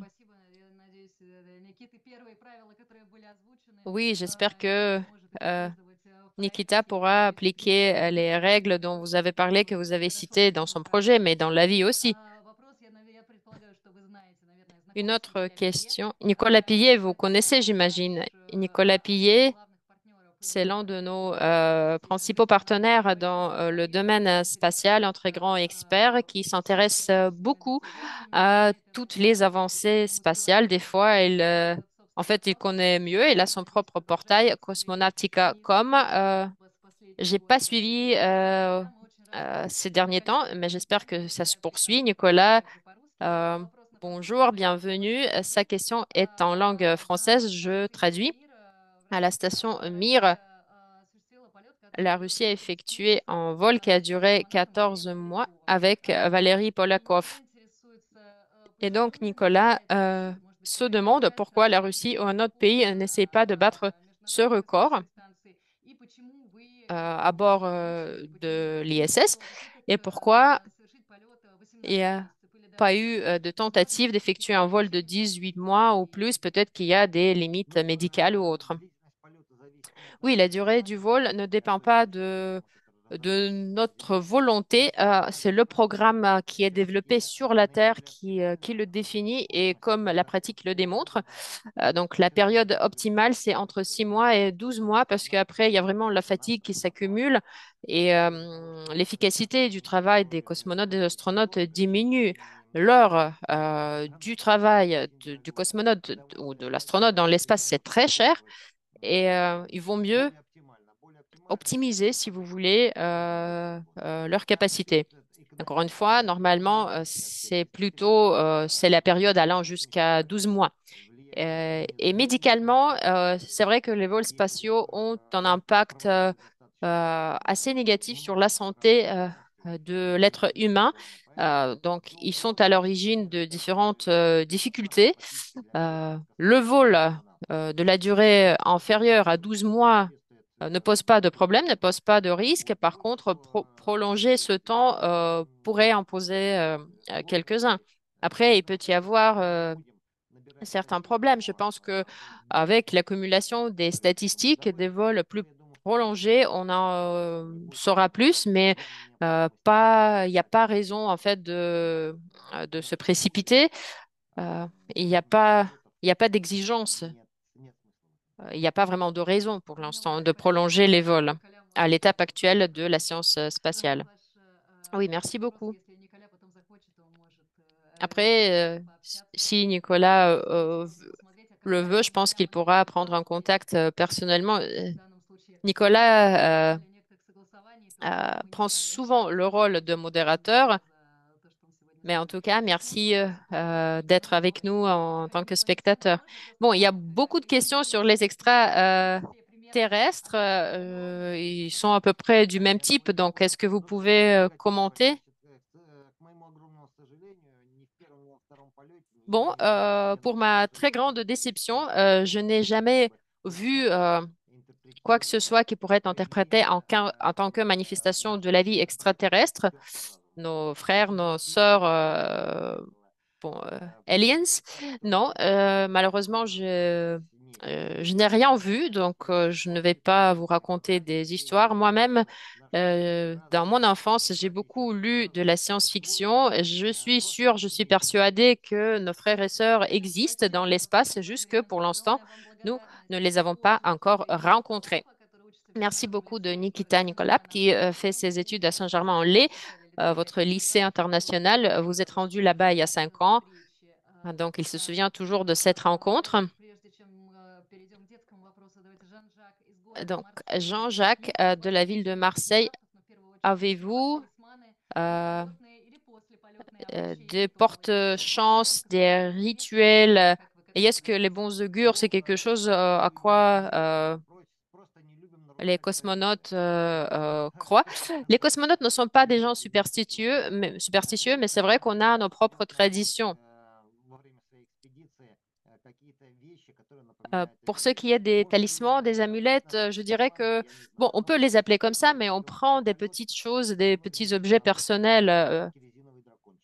Speaker 2: Oui, j'espère que Nikita pourra appliquer les règles dont vous avez parlé, que vous avez citées dans son projet, mais dans la vie aussi. Une autre question. Nicolas Pillet, vous connaissez, j'imagine. Nicolas Pillet, c'est l'un de nos principaux partenaires dans le domaine spatial, un très grand expert qui s'intéresse beaucoup à toutes les avancées spatiales. Des fois, en fait, il connaît mieux. Il a son propre portail, cosmonautica.com. J'ai pas suivi ces derniers temps, mais j'espère que ça se poursuit. Nicolas, euh, bonjour, bienvenue. Sa question est en langue française. Je traduis. À la station Mir, la Russie a effectué un vol qui a duré 14 mois avec Valérie Polakov. Et donc, Nicolas se demande pourquoi la Russie ou un autre pays n'essaie pas de battre ce record à bord de l'ISS et pourquoi il n'y a pas eu de tentative d'effectuer un vol de 18 mois ou plus. Peut-être qu'il y a des limites médicales ou autres. Oui, la durée du vol ne dépend pas de notre volonté. C'est le programme qui est développé sur la Terre qui le définit et comme la pratique le démontre. Donc, la période optimale, c'est entre 6 mois et 12 mois parce qu'après, il y a vraiment la fatigue qui s'accumule et l'efficacité du travail des cosmonautes et des astronautes diminue. L'heure du travail du cosmonaute ou de l'astronaute dans l'espace, c'est très cher et il vaut mieux optimiser, si vous voulez, leur capacité. Encore une fois, normalement, c'est la période allant jusqu'à 12 mois. Et médicalement, c'est vrai que les vols spatiaux ont un impact assez négatif sur la santé de l'être humain. Donc, ils sont à l'origine de différentes difficultés. Le vol de la durée inférieure à 12 mois ne pose pas de problème, ne pose pas de risque. Par contre, prolonger ce temps pourrait en poser quelques-uns. Après, il peut y avoir certains problèmes. Je pense que avec l'accumulation des statistiques des vols plus prolongés, on en saura plus, mais il n'y a pas raison en fait de se précipiter. Euh, il n'y a pas, il n'y a pas d'exigence. Il n'y a pas vraiment de raison pour l'instant de prolonger les vols à l'étape actuelle de la science spatiale. Oui, merci beaucoup. Après, si Nicolas le veut, je pense qu'il pourra prendre un contact personnellement. Nicolas prend souvent le rôle de modérateur, mais en tout cas, merci d'être avec nous en tant que spectateur. Bon, il y a beaucoup de questions sur les extraterrestres. Terrestres. Ils sont à peu près du même type, donc est-ce que vous pouvez commenter? Bon, pour ma très grande déception, je n'ai jamais vu quoi que ce soit qui pourrait être interprété en tant que manifestation de la vie extraterrestre. Nos frères, nos sœurs, bon, aliens, non, malheureusement, je n'ai rien vu, donc je ne vais pas vous raconter des histoires. Moi-même, dans mon enfance, j'ai beaucoup lu de la science-fiction. Je suis sûre, je suis persuadée que nos frères et sœurs existent dans l'espace, c'est juste que pour l'instant, nous ne les avons pas encore rencontrés. Merci beaucoup de Nikita Nicolap qui fait ses études à Saint-Germain-en-Laye, votre lycée international. Vous êtes rendu là-bas il y a 5 ans, donc il se souvient toujours de cette rencontre. Donc, Jean-Jacques de la ville de Marseille, avez-vous euh, des porte-chance, des rituels? Et est-ce que les bons augures, c'est quelque chose à quoi les cosmonautes croient? Les cosmonautes ne sont pas des gens superstitieux, mais c'est vrai qu'on a nos propres traditions. Pour ce qui est des talismans, des amulettes, je dirais que, bon, on peut les appeler comme ça, mais on prend des petites choses, des petits objets personnels.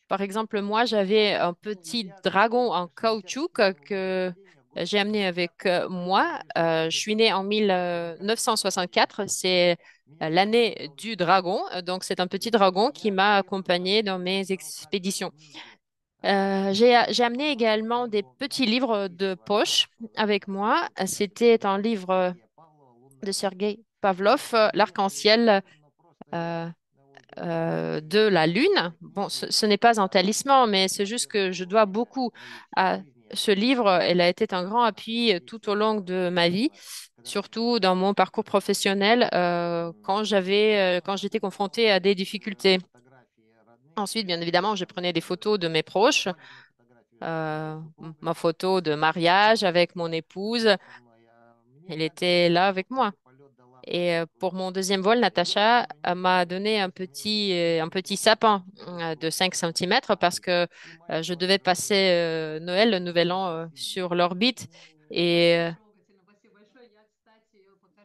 Speaker 2: Par exemple, moi, j'avais un petit dragon en caoutchouc que j'ai amené avec moi. Je suis née en 1964. C'est l'année du dragon. Donc, c'est un petit dragon qui m'a accompagnée dans mes expéditions. J'ai amené également des petits livres de poche avec moi. C'était un livre de Sergei Pavlov, L'arc-en-ciel euh, de la Lune. Bon, ce n'est pas un talisman, mais c'est juste que je dois beaucoup à ce livre. Elle a été un grand appui tout au long de ma vie, surtout dans mon parcours professionnel quand j'étais confrontée à des difficultés. Ensuite, bien évidemment, je prenais des photos de mes proches, euh, ma photo de mariage avec mon épouse. Elle était là avec moi. Et pour mon deuxième vol, Natacha m'a donné un petit sapin de 5 centimètres parce que je devais passer Noël, le Nouvel An sur l'orbite et, euh,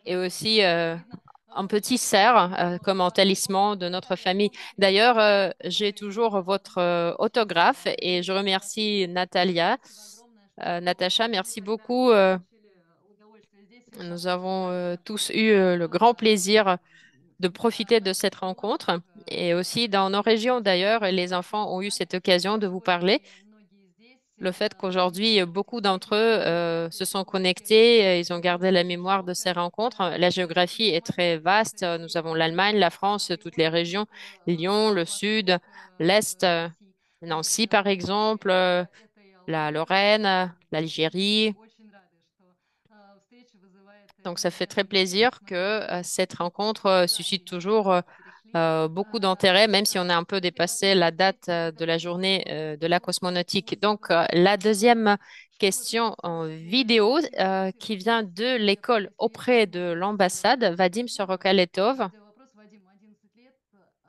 Speaker 2: et aussi un petit cerf comme un talisman de notre famille. D'ailleurs, j'ai toujours votre autographe et je remercie Natalia. Natacha, merci beaucoup. Nous avons tous eu le grand plaisir de profiter de cette rencontre. Et aussi dans nos régions d'ailleurs, les enfants ont eu cette occasion de vous parler. Le fait qu'aujourd'hui, beaucoup d'entre eux se sont connectés, ils ont gardé la mémoire de ces rencontres. La géographie est très vaste. Nous avons l'Allemagne, la France, toutes les régions, Lyon, le Sud, l'Est, Nancy par exemple, la Lorraine, l'Algérie. Donc, ça fait très plaisir que cette rencontre suscite toujours beaucoup d'intérêt, même si on a un peu dépassé la date de la journée de la cosmonautique. Donc, la deuxième question en vidéo qui vient de l'école auprès de l'ambassade, Vadim Sorokaletov,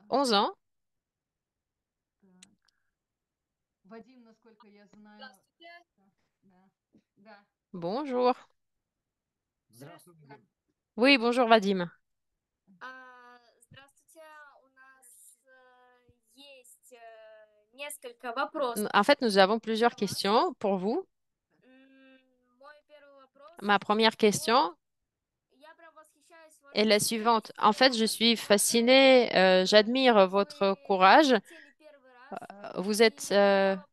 Speaker 2: 11 ans. Bonjour. Oui, bonjour Vadim.
Speaker 8: Здравствуйте, у нас есть несколько вопросов.
Speaker 2: En fait, nous avons plusieurs questions pour vous.
Speaker 8: Мой первый вопрос.
Speaker 2: Ma première question
Speaker 8: Я прям восхищаюсь
Speaker 2: est
Speaker 8: вашим
Speaker 2: la suivante. En fait, je
Speaker 8: смелым
Speaker 2: suis fascinée, j'admire votre courage.
Speaker 8: летели первый раз.
Speaker 2: Vous êtes
Speaker 8: И у меня вопрос.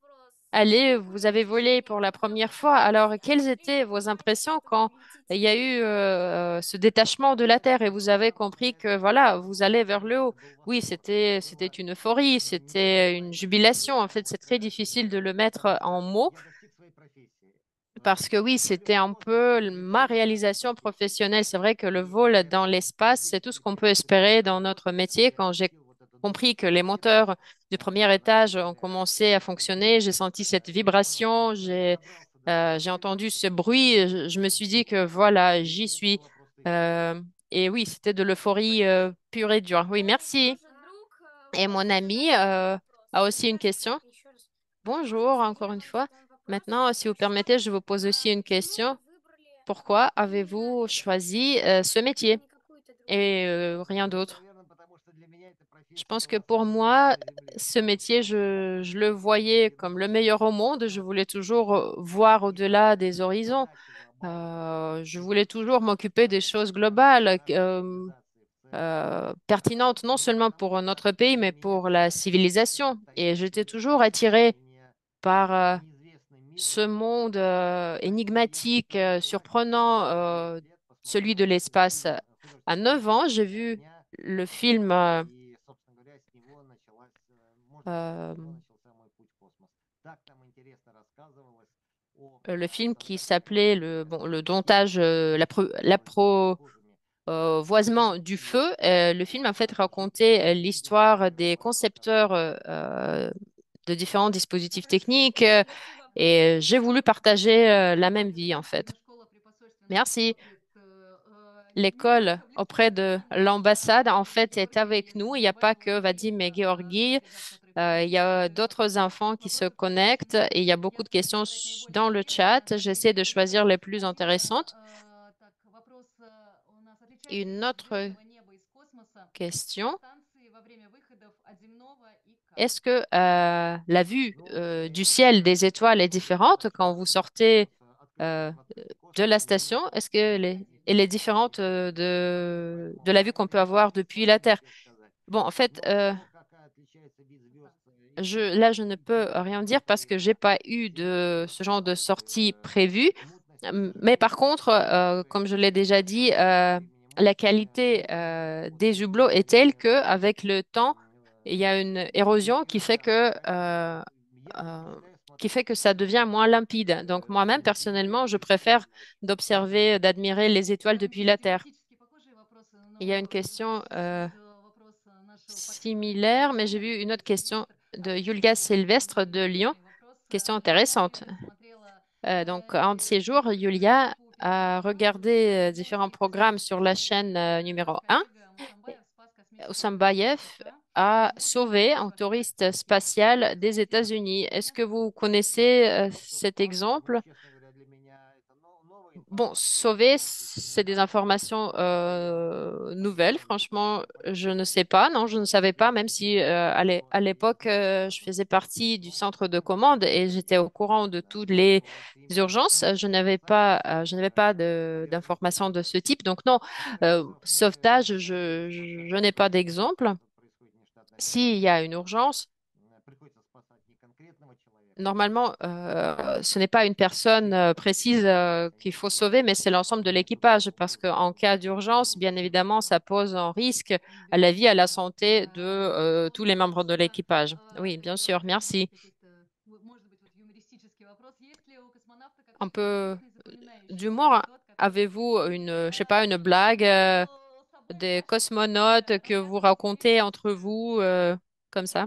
Speaker 2: allé, vous avez volé pour la première fois. Alors, quelles étaient vos impressions quand il y a eu ce détachement de la Terre et vous avez compris que voilà, vous allez vers le haut? Oui, c'était une euphorie, c'était une jubilation. En fait, c'est très difficile de le mettre en mots. Parce que oui, c'était un peu ma réalisation professionnelle. C'est vrai que le vol dans l'espace, c'est tout ce qu'on peut espérer dans notre métier. Quand j'ai compris que les moteurs du premier étage ont commencé à fonctionner, j'ai senti cette vibration, j'ai entendu ce bruit, je me suis dit que voilà, j'y suis. Euh, et oui, c'était de l'euphorie pure et dure. Oui, merci. Et mon ami a aussi une question. Bonjour, encore une fois. Maintenant, si vous permettez, je vous pose aussi une question. Pourquoi avez-vous choisi ce métier et rien d'autre? Je pense que pour moi, ce métier, je le voyais comme le meilleur au monde. Je voulais toujours voir au-delà des horizons. Je voulais toujours m'occuper des choses globales, pertinentes non seulement pour notre pays, mais pour la civilisation. Et j'étais toujours attirée par ce monde énigmatique, surprenant, celui de l'espace. À 9 ans, j'ai vu le film, euh, le film qui s'appelait le domptage, l'approvoisement du feu. Le film, en fait, racontait l'histoire des concepteurs de différents dispositifs techniques et j'ai voulu partager la même vie, en fait. Merci. L'école auprès de l'ambassade, en fait, est avec nous. Il n'y a pas que Vadim et Georgi. Il y a d'autres enfants qui se connectent et il y a beaucoup de questions dans le chat. J'essaie de choisir les plus intéressantes. Une autre question. Est-ce que la vue du ciel des étoiles est différente quand vous sortez euh, de la station? Est-ce elle est différente de la vue qu'on peut avoir depuis la Terre? Bon, en fait, là, je ne peux rien dire parce que j'ai pas eu de ce genre de sortie prévue. Mais par contre, comme je l'ai déjà dit, la qualité des hublots est telle que avec le temps, il y a une érosion qui fait que ça devient moins limpide. Donc moi-même, personnellement, je préfère d'observer, d'admirer les étoiles depuis la Terre. Il y a une question similaire, mais j'ai vu une autre question de Yulga Sylvestre de Lyon. Question intéressante. Donc, un de ces jours, Yulia a regardé différents programmes sur la chaîne numéro 1. Osambayev a sauvé un touriste spatial des États-Unis. Est-ce que vous connaissez cet exemple? Bon, sauver, c'est des informations nouvelles. Franchement, je ne sais pas. Non, je ne savais pas, même si à l'époque, je faisais partie du centre de commande et j'étais au courant de toutes les urgences. Je n'avais pas d'informations de ce type. Donc non, sauvetage, je n'ai pas d'exemple. S'il y a une urgence, normalement, ce n'est pas une personne précise qu'il faut sauver, mais c'est l'ensemble de l'équipage, parce qu'en cas d'urgence, bien évidemment, ça pose en risque à la vie, à la santé de tous les membres de l'équipage. Oui, bien sûr, merci. Un peu d'humour. Avez-vous une, je sais pas, une blague des cosmonautes que vous racontez entre vous comme ça?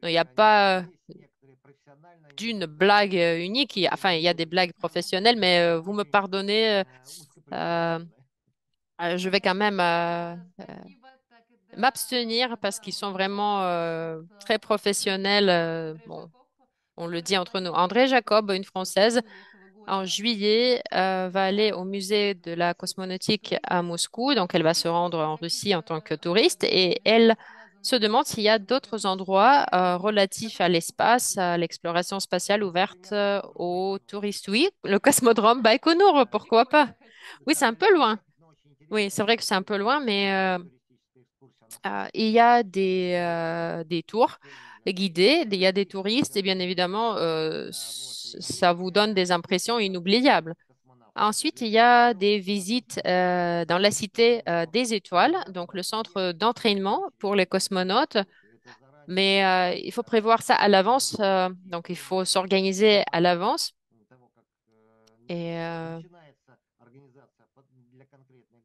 Speaker 2: Il n'y a pas d'une blague unique. Enfin, il y a des blagues professionnelles, mais vous me pardonnez, euh, je vais quand même m'abstenir parce qu'ils sont vraiment très professionnels. Bon, on le dit entre nous. André Jacob, une Française, en juillet, va aller au musée de la cosmonautique à Moscou. Donc, elle va se rendre en Russie en tant que touriste et elle se demande s'il y a d'autres endroits relatifs à l'espace, à l'exploration spatiale ouverte aux touristes. Oui, le cosmodrome Baïkonour, pourquoi pas? Oui, c'est un peu loin. Oui, c'est vrai que c'est un peu loin, mais il y a des tours guidés, il y a des touristes et bien évidemment, ça vous donne des impressions inoubliables. Ensuite, il y a des visites dans la cité des étoiles, donc le centre d'entraînement pour les cosmonautes. Mais il faut prévoir ça à l'avance, donc il faut s'organiser à l'avance. Et, euh,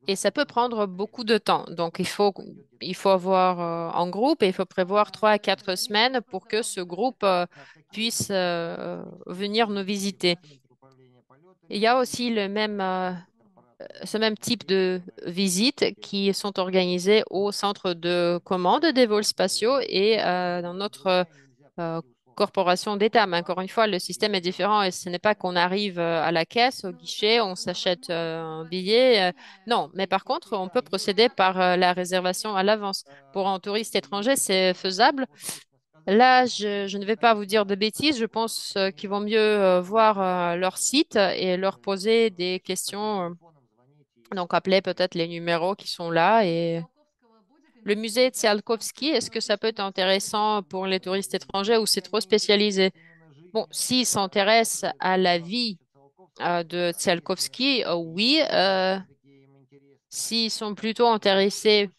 Speaker 2: et ça peut prendre beaucoup de temps. Donc il faut avoir en groupe et il faut prévoir 3 à 4 semaines pour que ce groupe puisse venir nous visiter. Il y a aussi ce même type de visites qui sont organisées au centre de commande des vols spatiaux et dans notre euh, corporation d'État. Mais encore une fois, le système est différent et ce n'est pas qu'on arrive à la caisse, au guichet, on s'achète un billet. Non, mais par contre, on peut procéder par la réservation à l'avance. Pour un touriste étranger, c'est faisable. Là, je ne vais pas vous dire de bêtises. Je pense qu'il vaut mieux voir leur site et leur poser des questions. Donc, appeler peut-être les numéros qui sont là. Et le musée Tsiolkovsky, est-ce que ça peut être intéressant pour les touristes étrangers ou c'est trop spécialisé? Bon, s'ils s'intéressent à la vie de Tsiolkovsky, oui. S'ils sont plutôt intéressés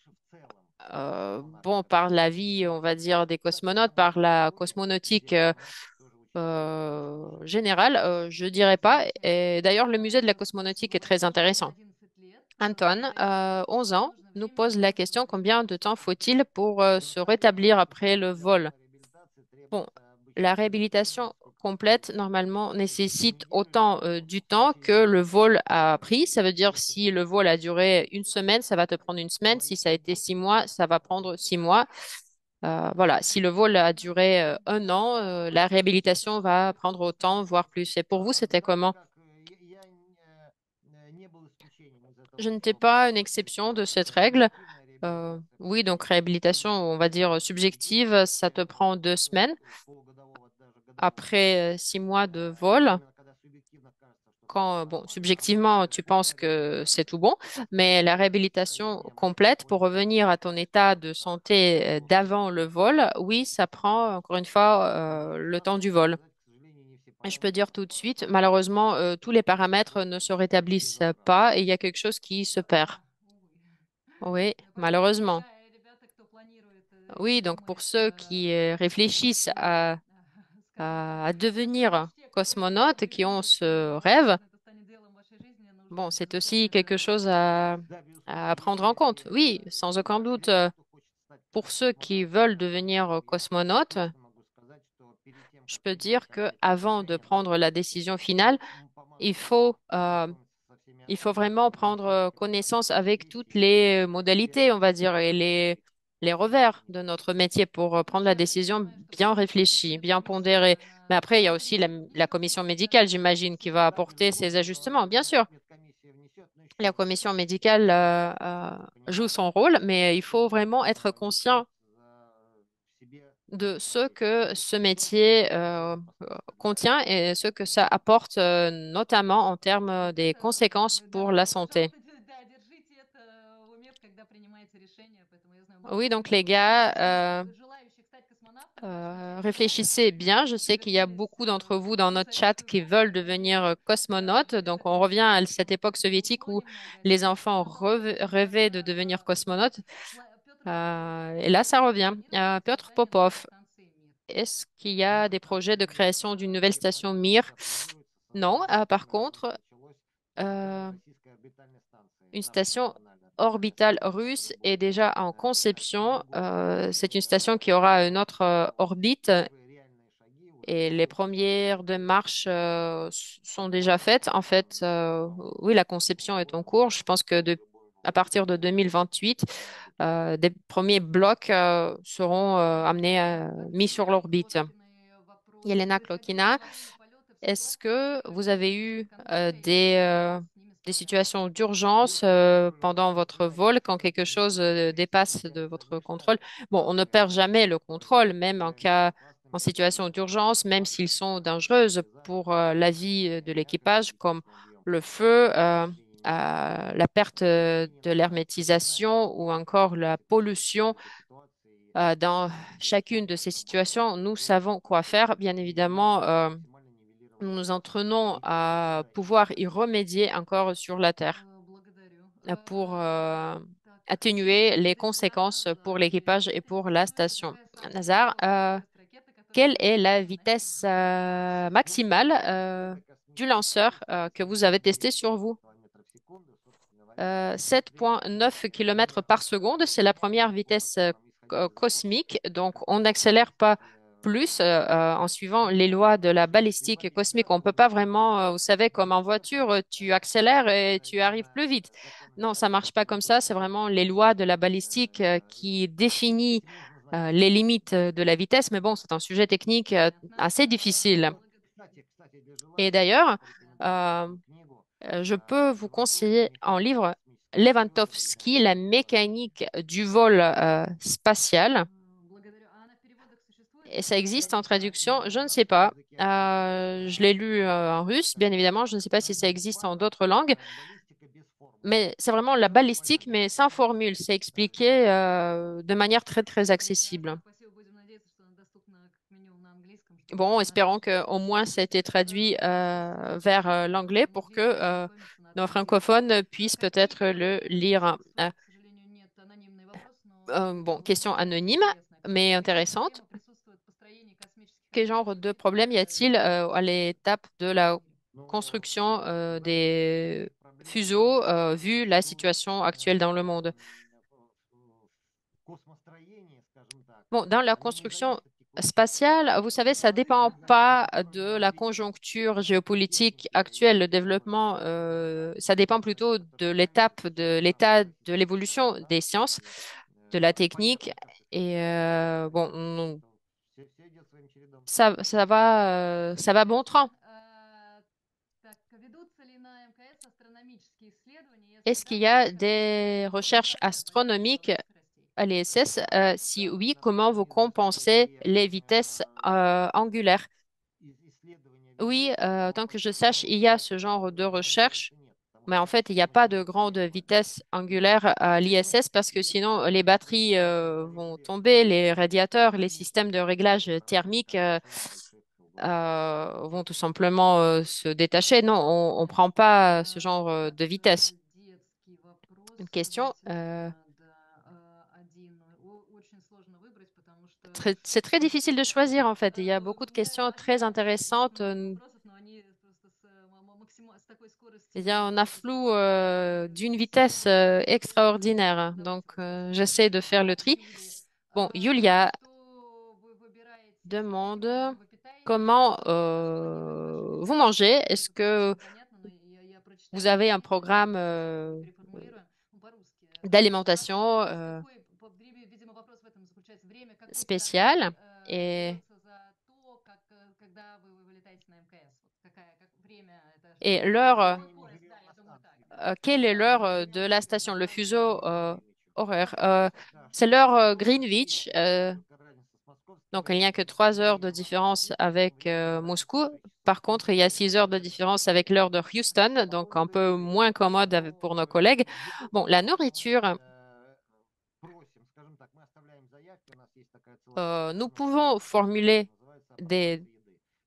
Speaker 2: bon, par la vie, on va dire, des cosmonautes, par la cosmonautique générale, je dirais pas. Et d'ailleurs, le musée de la cosmonautique est très intéressant. Anton, 11 ans, nous pose la question combien de temps faut-il pour se rétablir après le vol? Bon, la réhabilitation complète, normalement, nécessite autant du temps que le vol a pris. Ça veut dire si le vol a duré une semaine, ça va te prendre une semaine. Si ça a été 6 mois, ça va prendre 6 mois. Voilà, si le vol a duré un an, la réhabilitation va prendre autant, voire plus. Et pour vous, c'était comment? Je n'étais pas une exception de cette règle. Oui, donc réhabilitation, on va dire subjective, ça te prend 2 semaines. Après 6 mois de vol, quand, bon, subjectivement, tu penses que c'est tout bon, mais la réhabilitation complète pour revenir à ton état de santé d'avant le vol, oui, ça prend, encore une fois, le temps du vol. Et je peux dire tout de suite, malheureusement, tous les paramètres ne se rétablissent pas et il y a quelque chose qui se perd. Oui, malheureusement. Oui, donc pour ceux qui réfléchissent à devenir cosmonautes, qui ont ce rêve, bon, c'est aussi quelque chose à prendre en compte. Oui, sans aucun doute, pour ceux qui veulent devenir cosmonautes, je peux dire que avant de prendre la décision finale, il faut, euh, il faut vraiment prendre connaissance avec toutes les modalités, on va dire, et les revers de notre métier pour prendre la décision bien réfléchie, bien pondérée. Mais après, il y a aussi la commission médicale, j'imagine, qui va apporter ces ajustements. Bien sûr, la commission médicale joue son rôle, mais il faut vraiment être conscient de ce que ce métier contient et ce que ça apporte, notamment en termes des conséquences pour la santé. Oui, donc les gars, réfléchissez bien. Je sais qu'il y a beaucoup d'entre vous dans notre chat qui veulent devenir cosmonautes. Donc, on revient à cette époque soviétique où les enfants rêvaient de devenir cosmonautes. Et là, ça revient. Piotr Popov, est-ce qu'il y a des projets de création d'une nouvelle station Mir? Non. Par contre, euh, une station orbitale russe est déjà en conception. C'est une station qui aura une autre orbite et les premières démarches sont déjà faites. En fait, oui, la conception est en cours. Je pense que à partir de 2028, des premiers blocs seront amenés, mis sur l'orbite. Yelena Klokina, est-ce que vous avez eu des situations d'urgence pendant votre vol quand quelque chose dépasse de votre contrôle? Bon, on ne perd jamais le contrôle, même en situation d'urgence, même s'ils sont dangereuses pour la vie de l'équipage, comme le feu, la perte de l'hermétisation ou encore la pollution. Dans chacune de ces situations, nous savons quoi faire. Bien évidemment, nous nous entraînons à pouvoir y remédier encore sur la Terre pour atténuer les conséquences pour l'équipage et pour la station. Nazar, quelle est la vitesse maximale du lanceur que vous avez testé sur vous? 7,9 km par seconde, c'est la première vitesse cosmique, donc on n'accélère pas plus en suivant les lois de la balistique cosmique. On ne peut pas vraiment, vous savez, comme en voiture, tu accélères et tu arrives plus vite. Non, ça marche pas comme ça. C'est vraiment les lois de la balistique qui définit les limites de la vitesse. Mais bon, c'est un sujet technique assez difficile. Et d'ailleurs, euh, je peux vous conseiller en livre Levantovski, la mécanique du vol spatial. Et ça existe en traduction, je ne sais pas. Je l'ai lu en russe, bien évidemment. Je ne sais pas si ça existe en d'autres langues. Mais c'est vraiment la balistique, mais sans formule. C'est expliqué de manière très, très accessible. Bon, espérons qu'au moins ça a été traduit vers l'anglais pour que nos francophones puissent peut-être le lire. Bon, question anonyme, mais intéressante. Quel genre de problème y a-t-il à l'étape de la construction des fuseaux, vu la situation actuelle dans le monde? Bon, dans la construction spatiale, vous savez, ça dépend pas de la conjoncture géopolitique actuelle. Le développement, ça dépend plutôt de l'état de l'évolution des sciences, de la technique. Et bon, ça va bon train. Est-ce qu'il y a des recherches astronomiques à l'ISS? Si oui, comment vous compensez les vitesses angulaires? Oui, tant que je sache, il y a ce genre de recherche, mais en fait, il n'y a pas de grande vitesse angulaire à l'ISS parce que sinon, les batteries vont tomber, les radiateurs, les systèmes de réglage thermique vont tout simplement se détacher. Non, on ne prend pas ce genre de vitesse. Une question. C'est très difficile de choisir en fait. Il y a beaucoup de questions très intéressantes. Il y a un afflux d'une vitesse extraordinaire. Donc, j'essaie de faire le tri. Bon, Yulia demande comment vous mangez. Est-ce que vous avez un programme d'alimentation spéciales et, et l'heure, quelle est l'heure de la station, le fuseau horaire? C'est l'heure Greenwich. Donc, il n'y a que 3 heures de différence avec Moscou. Par contre, il y a 6 heures de différence avec l'heure de Houston, donc un peu moins commode pour nos collègues. Bon, la nourriture, nous pouvons formuler des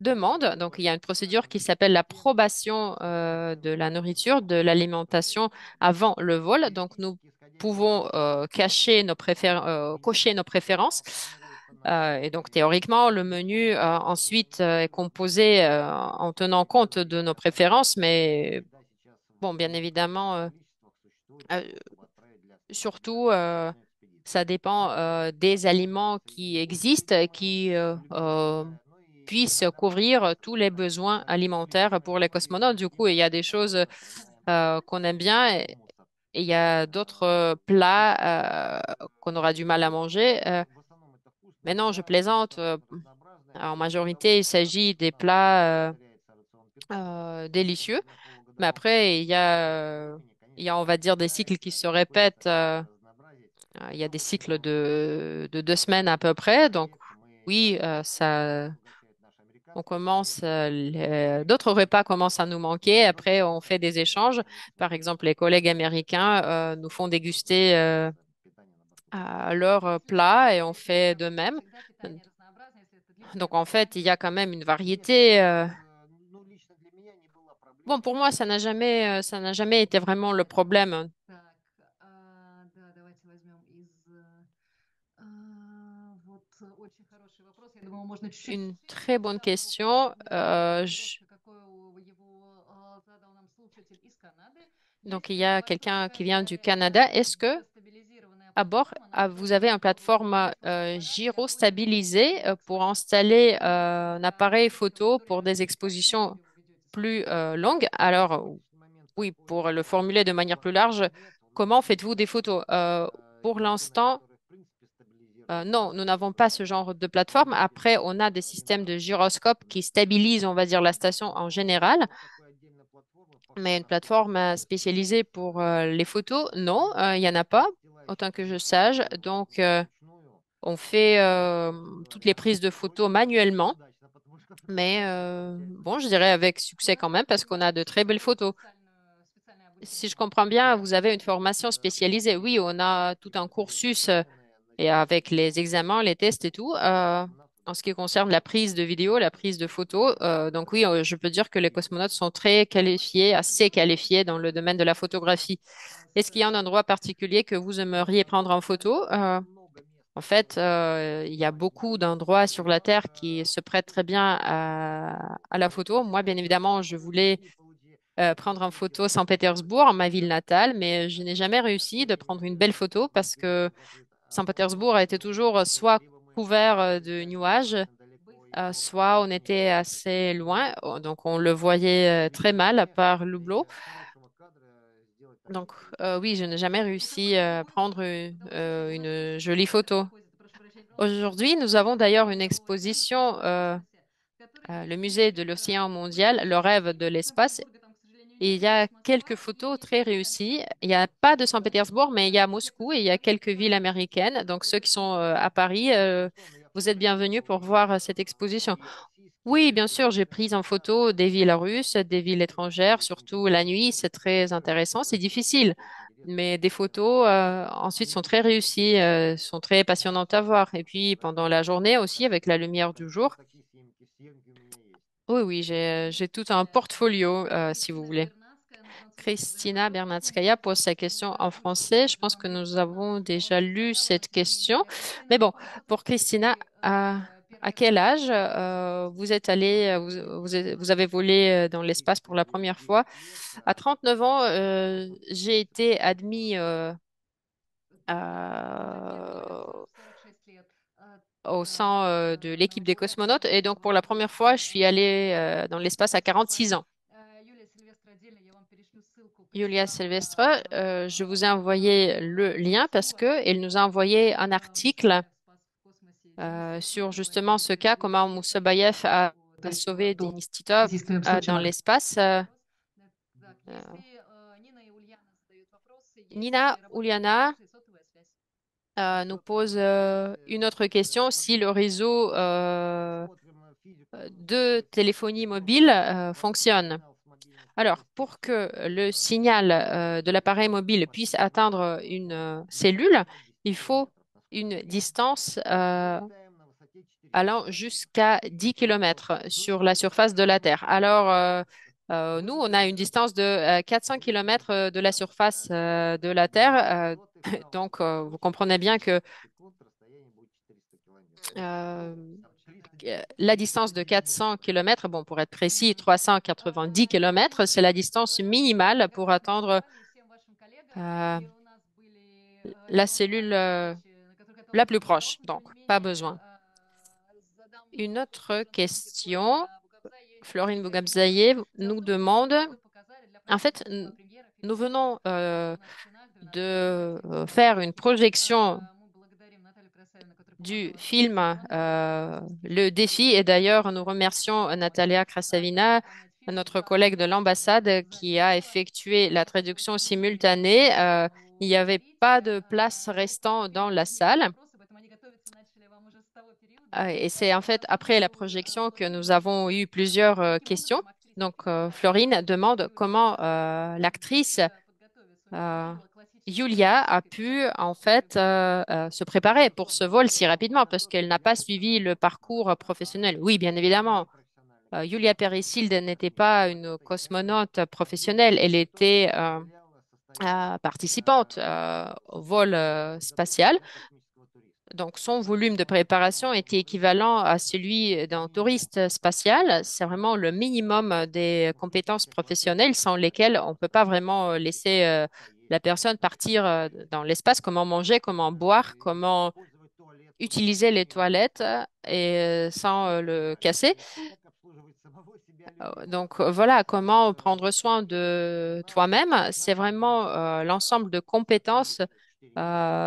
Speaker 2: demandes. Donc, il y a une procédure qui s'appelle l'approbation de la nourriture, de l'alimentation avant le vol. Donc, nous pouvons cocher nos préférences. Et donc, théoriquement, le menu ensuite est composé en tenant compte de nos préférences, mais bon, bien évidemment, euh, surtout, ça dépend des aliments qui existent et qui puissent couvrir tous les besoins alimentaires pour les cosmonautes. Du coup, il y a des choses qu'on aime bien et il y a d'autres plats qu'on aura du mal à manger. Mais non, je plaisante. En majorité, il s'agit des plats délicieux. Mais après, il y a, on va dire, des cycles qui se répètent. Il y a des cycles de 2 semaines à peu près. Donc, oui, d'autres repas commencent à nous manquer. Après, on fait des échanges. Par exemple, les collègues américains nous font déguster leurs plats et on fait de même. Donc, en fait, il y a quand même une variété. Bon, pour moi, ça n'a jamais été vraiment le problème. Une très bonne question. Donc, il y a quelqu'un qui vient du Canada. Est-ce que à bord, vous avez une plateforme gyrostabilisée pour installer un appareil photo pour des expositions plus longues? Alors, oui, pour le formuler de manière plus large, comment faites-vous des photos? Pour l'instant, non, nous n'avons pas ce genre de plateforme. Après, on a des systèmes de gyroscope qui stabilisent, on va dire, la station en général. Mais une plateforme spécialisée pour les photos, non, il n'y en a pas, autant que je sache. Donc, on fait toutes les prises de photos manuellement. Mais bon, je dirais avec succès quand même parce qu'on a de très belles photos. Si je comprends bien, vous avez une formation spécialisée. Oui, on a tout un cursus et avec les examens, les tests et tout. En ce qui concerne la prise de vidéo, la prise de photos, donc oui, je peux dire que les cosmonautes sont très qualifiés, assez qualifiés dans le domaine de la photographie. Est-ce qu'il y a un endroit particulier que vous aimeriez prendre en photo? En fait, il y a beaucoup d'endroits sur la Terre qui se prêtent très bien à la photo. Moi, bien évidemment, je voulais prendre en photo Saint-Pétersbourg, ma ville natale, mais je n'ai jamais réussi de prendre une belle photo parce que Saint-Pétersbourg a été toujours soit couvert de nuages, soit on était assez loin, donc on le voyait très mal par l'hublot. Donc oui, je n'ai jamais réussi à prendre une jolie photo. Aujourd'hui, nous avons d'ailleurs une exposition, le musée de l'océan mondial, le rêve de l'espace. Et il y a quelques photos très réussies. Il n'y a pas de Saint-Pétersbourg, mais il y a Moscou et il y a quelques villes américaines. Donc, ceux qui sont à Paris, vous êtes bienvenus pour voir cette exposition. Oui, bien sûr, j'ai pris en photo des villes russes, des villes étrangères, surtout la nuit. C'est très intéressant. C'est difficile, mais des photos ensuite sont très réussies, sont très passionnantes à voir. Et puis, pendant la journée aussi, avec la lumière du jour. Oui, oui, j'ai tout un portfolio, si vous voulez. Christina Bernatskaya pose sa question en français. Je pense que nous avons déjà lu cette question. Mais bon, pour Christina, à quel âge vous êtes allé, vous avez volé dans l'espace pour la première fois? À 39 ans, j'ai été admis au sein de l'équipe des cosmonautes. Et donc, pour la première fois, je suis allée dans l'espace à 46 ans. Julia Silvestre, je vous ai envoyé le lien parce que elle nous a envoyé un article sur justement ce cas, comment Moussabayev a sauvé Denis Titov
Speaker 1: Российским случаем
Speaker 2: dans l'espace. Euh, Nina Uliana nous pose une autre question. Si le réseau de téléphonie mobile fonctionne. Alors, pour que le signal de l'appareil mobile puisse atteindre une cellule, il faut une distance allant jusqu'à 10 km sur la surface de la Terre. Alors, nous, on a une distance de 400 km de la surface de la Terre. Donc, vous comprenez bien que euh, la distance de 400 km, bon, pour être précis, 390 km, c'est la distance minimale pour atteindre euh, la cellule la plus proche. Donc, pas besoin. Une autre question, Florine Bougabzaïev nous demande, en fait, nous venons de faire une projection du film Le Défi. Et d'ailleurs, nous remercions Natalia Krasavina, notre collègue de l'ambassade, qui a effectué la traduction simultanée. Il n'y avait pas de place restant dans la salle. Et c'est en fait après la projection que nous avons eu plusieurs questions. Donc, Florine demande comment l'actrice Yulia a pu en fait se préparer pour ce vol si rapidement parce qu'elle n'a pas suivi le parcours professionnel. Oui, bien évidemment. Yulia Peresild n'était pas une cosmonaute professionnelle, elle était participante au vol spatial. Donc, son volume de préparation était équivalent à celui d'un touriste spatial. C'est vraiment le minimum des compétences professionnelles sans lesquelles on ne peut pas vraiment laisser la personne partir dans l'espace, comment manger, comment boire, comment utiliser les toilettes et sans le casser. Donc voilà, comment prendre soin de toi-même, c'est vraiment l'ensemble de compétences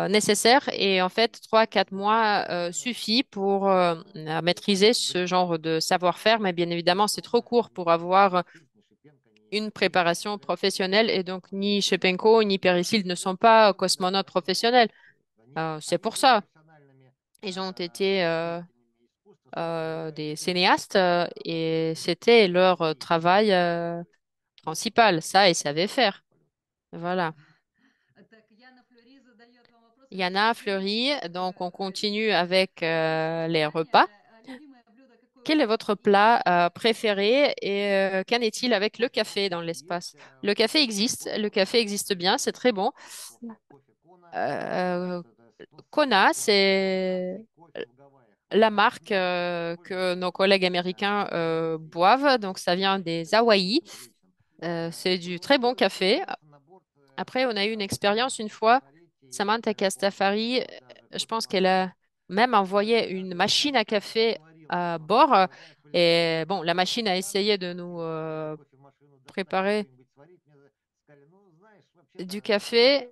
Speaker 2: nécessaires et en fait 3, 4 mois suffit pour maîtriser ce genre de savoir-faire, mais bien évidemment c'est trop court pour avoir une préparation professionnelle et donc ni Shepenko ni Perisil ne sont pas cosmonautes professionnels. C'est pour ça. Ils ont été des cinéastes et c'était leur travail principal. Ça, ils savaient faire. Voilà. Yana Fleury, donc on continue avec les repas. Quel est votre plat préféré et qu'en est-il avec le café dans l'espace? Le café existe bien, c'est très bon. Euh, Kona, c'est la marque que nos collègues américains boivent. Donc, ça vient des Hawaï. C'est du très bon café. Après, on a eu une expérience une fois. Samantha Castafari, je pense qu'elle a même envoyé une machine à café à bord. Et bon, la machine a essayé de nous préparer du café.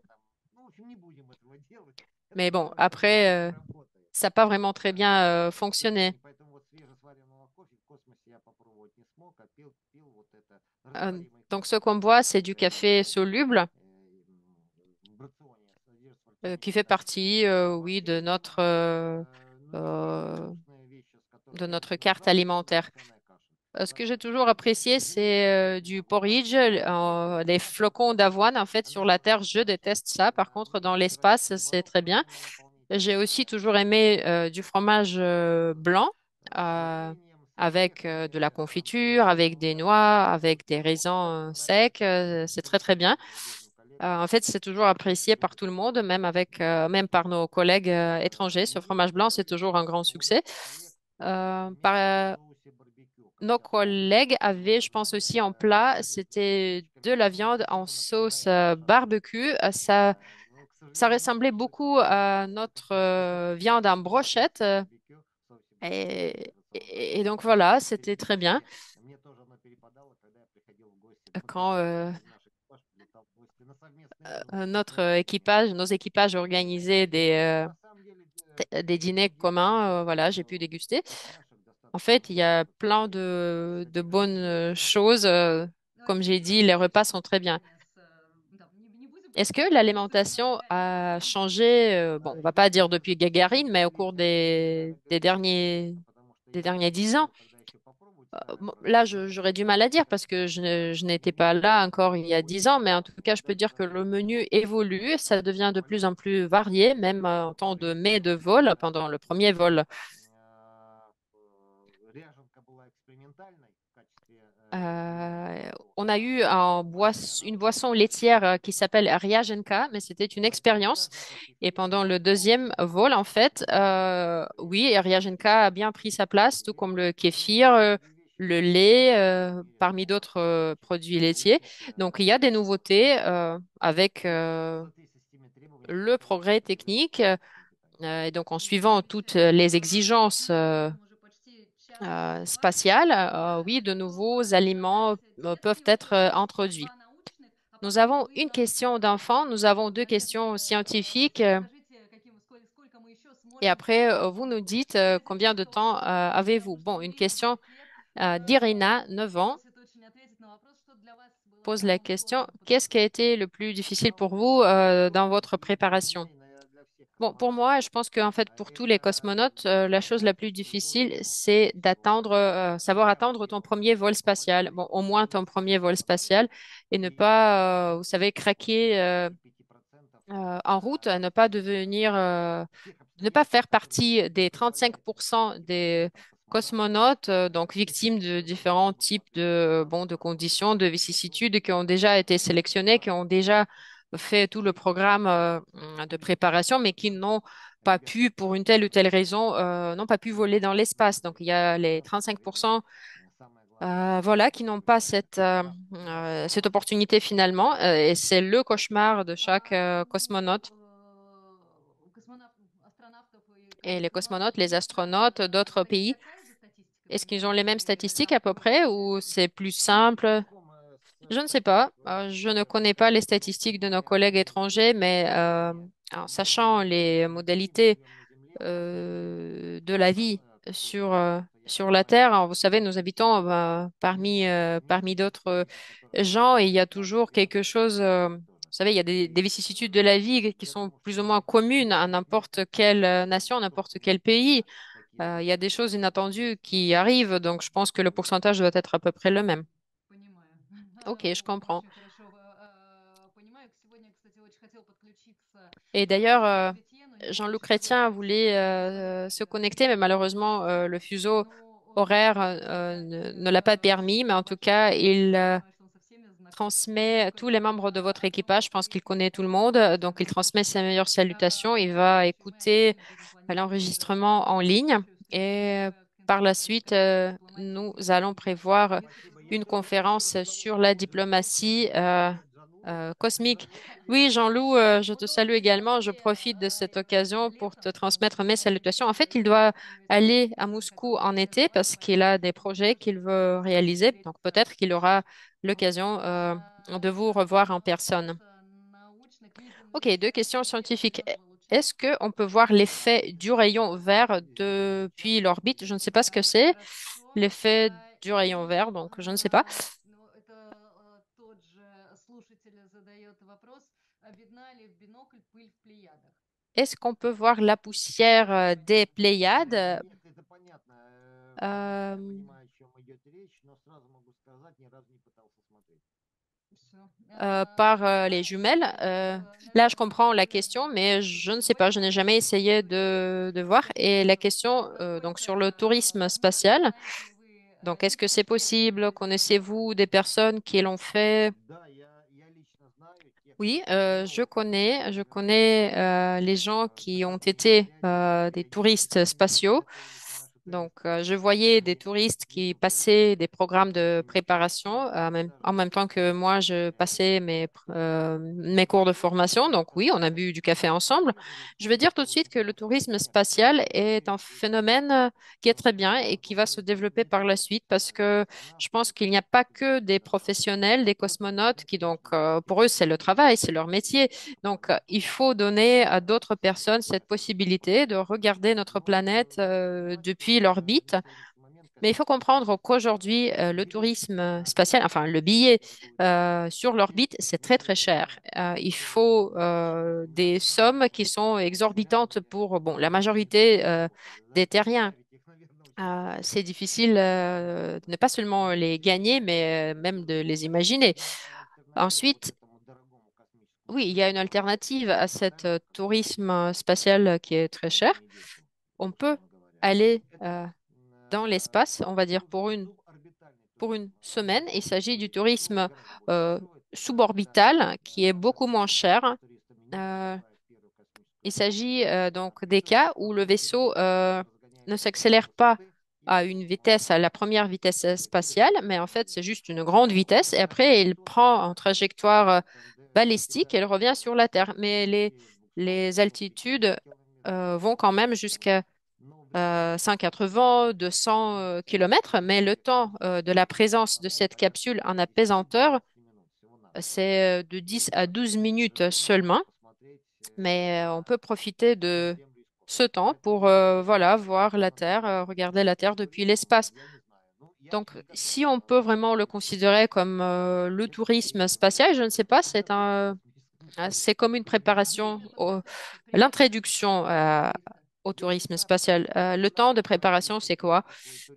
Speaker 2: Mais bon, après, ça n'a pas vraiment très bien fonctionné. Donc, ce qu'on boit, c'est du café soluble qui fait partie, oui, euh, de notre carte alimentaire. Ce que j'ai toujours apprécié, c'est du porridge, des flocons d'avoine. En fait, sur la Terre, je déteste ça. Par contre, dans l'espace, c'est très bien. J'ai aussi toujours aimé du fromage blanc avec de la confiture, avec des noix, avec des raisins secs. C'est très, très bien. En fait, c'est toujours apprécié par tout le monde, même par nos collègues étrangers. Ce fromage blanc, c'est toujours un grand succès. Nos collègues avaient, je pense aussi en plat, c'était de la viande en sauce barbecue. Ça ressemblait beaucoup à notre viande en brochette. Et donc voilà, c'était très bien. Quand nos équipages organisaient des dîners communs, voilà, j'ai pu déguster. En fait, il y a plein de bonnes choses. Comme j'ai dit, les repas sont très bien. Est-ce que l'alimentation a changé, bon, on va pas dire depuis Gagarine, mais au cours des derniers 10 ans? Là, j'aurais du mal à dire parce que je n'étais pas là encore il y a 10 ans, mais en tout cas, je peux dire que le menu évolue, ça devient de plus en plus varié, même en temps de mets de vol pendant le premier vol. On a eu une boisson laitière qui s'appelle Ryajenka, mais c'était une expérience. Et pendant le deuxième vol, en fait, oui, Ryajenka a bien pris sa place, tout comme le kéfir, le lait, parmi d'autres produits laitiers. Donc, il y a des nouveautés avec le progrès technique. Et donc, en suivant toutes les exigences spatiales, oui, de nouveaux aliments peuvent être introduits. Nous avons une question d'enfant, nous avons deux questions scientifiques, et après, vous nous dites combien de temps avez-vous. Bon, une question d'Irina, 9 ans, pose la question, qu'est-ce qui a été le plus difficile pour vous dans votre préparation? Bon, pour moi, je pense qu'en fait, pour tous les cosmonautes, la chose la plus difficile, c'est savoir attendre ton premier vol spatial. Bon, au moins ton premier vol spatial et ne pas, vous savez, craquer en route, ne pas ne pas faire partie des 35% des cosmonautes, donc victimes de différents types de conditions, de vicissitudes qui ont déjà été sélectionnés, qui ont déjà fait tout le programme de préparation, mais qui n'ont pas pu, pour une telle ou telle raison, n'ont pas pu voler dans l'espace. Donc, il y a les 35%, voilà, qui n'ont pas cette opportunité finalement. Et c'est le cauchemar de chaque cosmonaute. Et les cosmonautes, les astronautes d'autres pays, est-ce qu'ils ont les mêmes statistiques à peu près ou c'est plus simple? Je ne sais pas. Je ne connais pas les statistiques de nos collègues étrangers, mais en sachant les modalités de la vie sur la Terre, alors, vous savez, nous habitons parmi d'autres gens et il y a toujours quelque chose. Vous savez, il y a des vicissitudes de la vie qui sont plus ou moins communes à n'importe quelle nation, n'importe quel pays. Il y a des choses inattendues qui arrivent, donc je pense que le pourcentage doit être à peu près le même. Ok, je comprends. Et d'ailleurs, Jean-Luc Chrétien voulait se connecter, mais malheureusement, le fuseau horaire ne l'a pas permis. Mais en tout cas, il transmet tous les membres de votre équipage. Je pense qu'il connaît tout le monde, donc il transmet ses meilleures salutations. Il va écouter l'enregistrement en ligne et par la suite, nous allons prévoir une conférence sur la diplomatie cosmique. Oui, Jean-Loup, je te salue également. Je profite de cette occasion pour te transmettre mes salutations. En fait, il doit aller à Moscou en été parce qu'il a des projets qu'il veut réaliser. Donc peut-être qu'il aura l'occasion de vous revoir en personne. Ok, deux questions scientifiques. Est-ce qu'on peut voir l'effet du rayon vert depuis l'orbite? Je ne sais pas ce que c'est, l'effet du rayon vert, donc je ne sais pas. Est-ce qu'on peut voir la poussière des Pléiades euh, par les jumelles? Là, je comprends la question, mais je ne sais pas, je n'ai jamais essayé de voir. Et la question donc sur le tourisme spatial, donc est-ce que c'est possible? Connaissez-vous des personnes qui l'ont fait? Oui, je connais les gens qui ont été des touristes spatiaux. Donc, je voyais des touristes qui passaient des programmes de préparation en même temps que moi, je passais mes cours de formation. Donc, oui, on a bu du café ensemble. Je veux dire tout de suite que le tourisme spatial est un phénomène qui est très bien et qui va se développer par la suite parce que je pense qu'il n'y a pas que des professionnels, des cosmonautes qui, donc, pour eux, c'est le travail, c'est leur métier. Donc, il faut donner à d'autres personnes cette possibilité de regarder notre planète depuis l'orbite. Mais il faut comprendre qu'aujourd'hui, le tourisme spatial, enfin le billet sur l'orbite, c'est très très cher. Il faut des sommes qui sont exorbitantes pour bon, la majorité des terriens. C'est difficile de ne pas seulement les gagner, mais même de les imaginer. Ensuite, oui, il y a une alternative à cet tourisme spatial qui est très cher. On peut aller dans l'espace, on va dire pour une semaine. Il s'agit du tourisme euh, suborbital qui est beaucoup moins cher. Euh, il s'agit donc des cas où le vaisseau ne s'accélère pas à une vitesse, à la première vitesse spatiale, mais en fait, c'est juste une grande vitesse. Et après, il prend en trajectoire balistique et il revient sur la Terre. Mais les altitudes vont quand même jusqu'à 180, 200 km, mais le temps de la présence de cette capsule en apesanteur, c'est de 10 à 12 minutes seulement, mais on peut profiter de ce temps pour voilà, voir la Terre, regarder la Terre depuis l'espace. Donc, si on peut vraiment le considérer comme le tourisme spatial, je ne sais pas, c'est comme une préparation, l'introduction au tourisme spatial. Le temps de préparation, c'est quoi?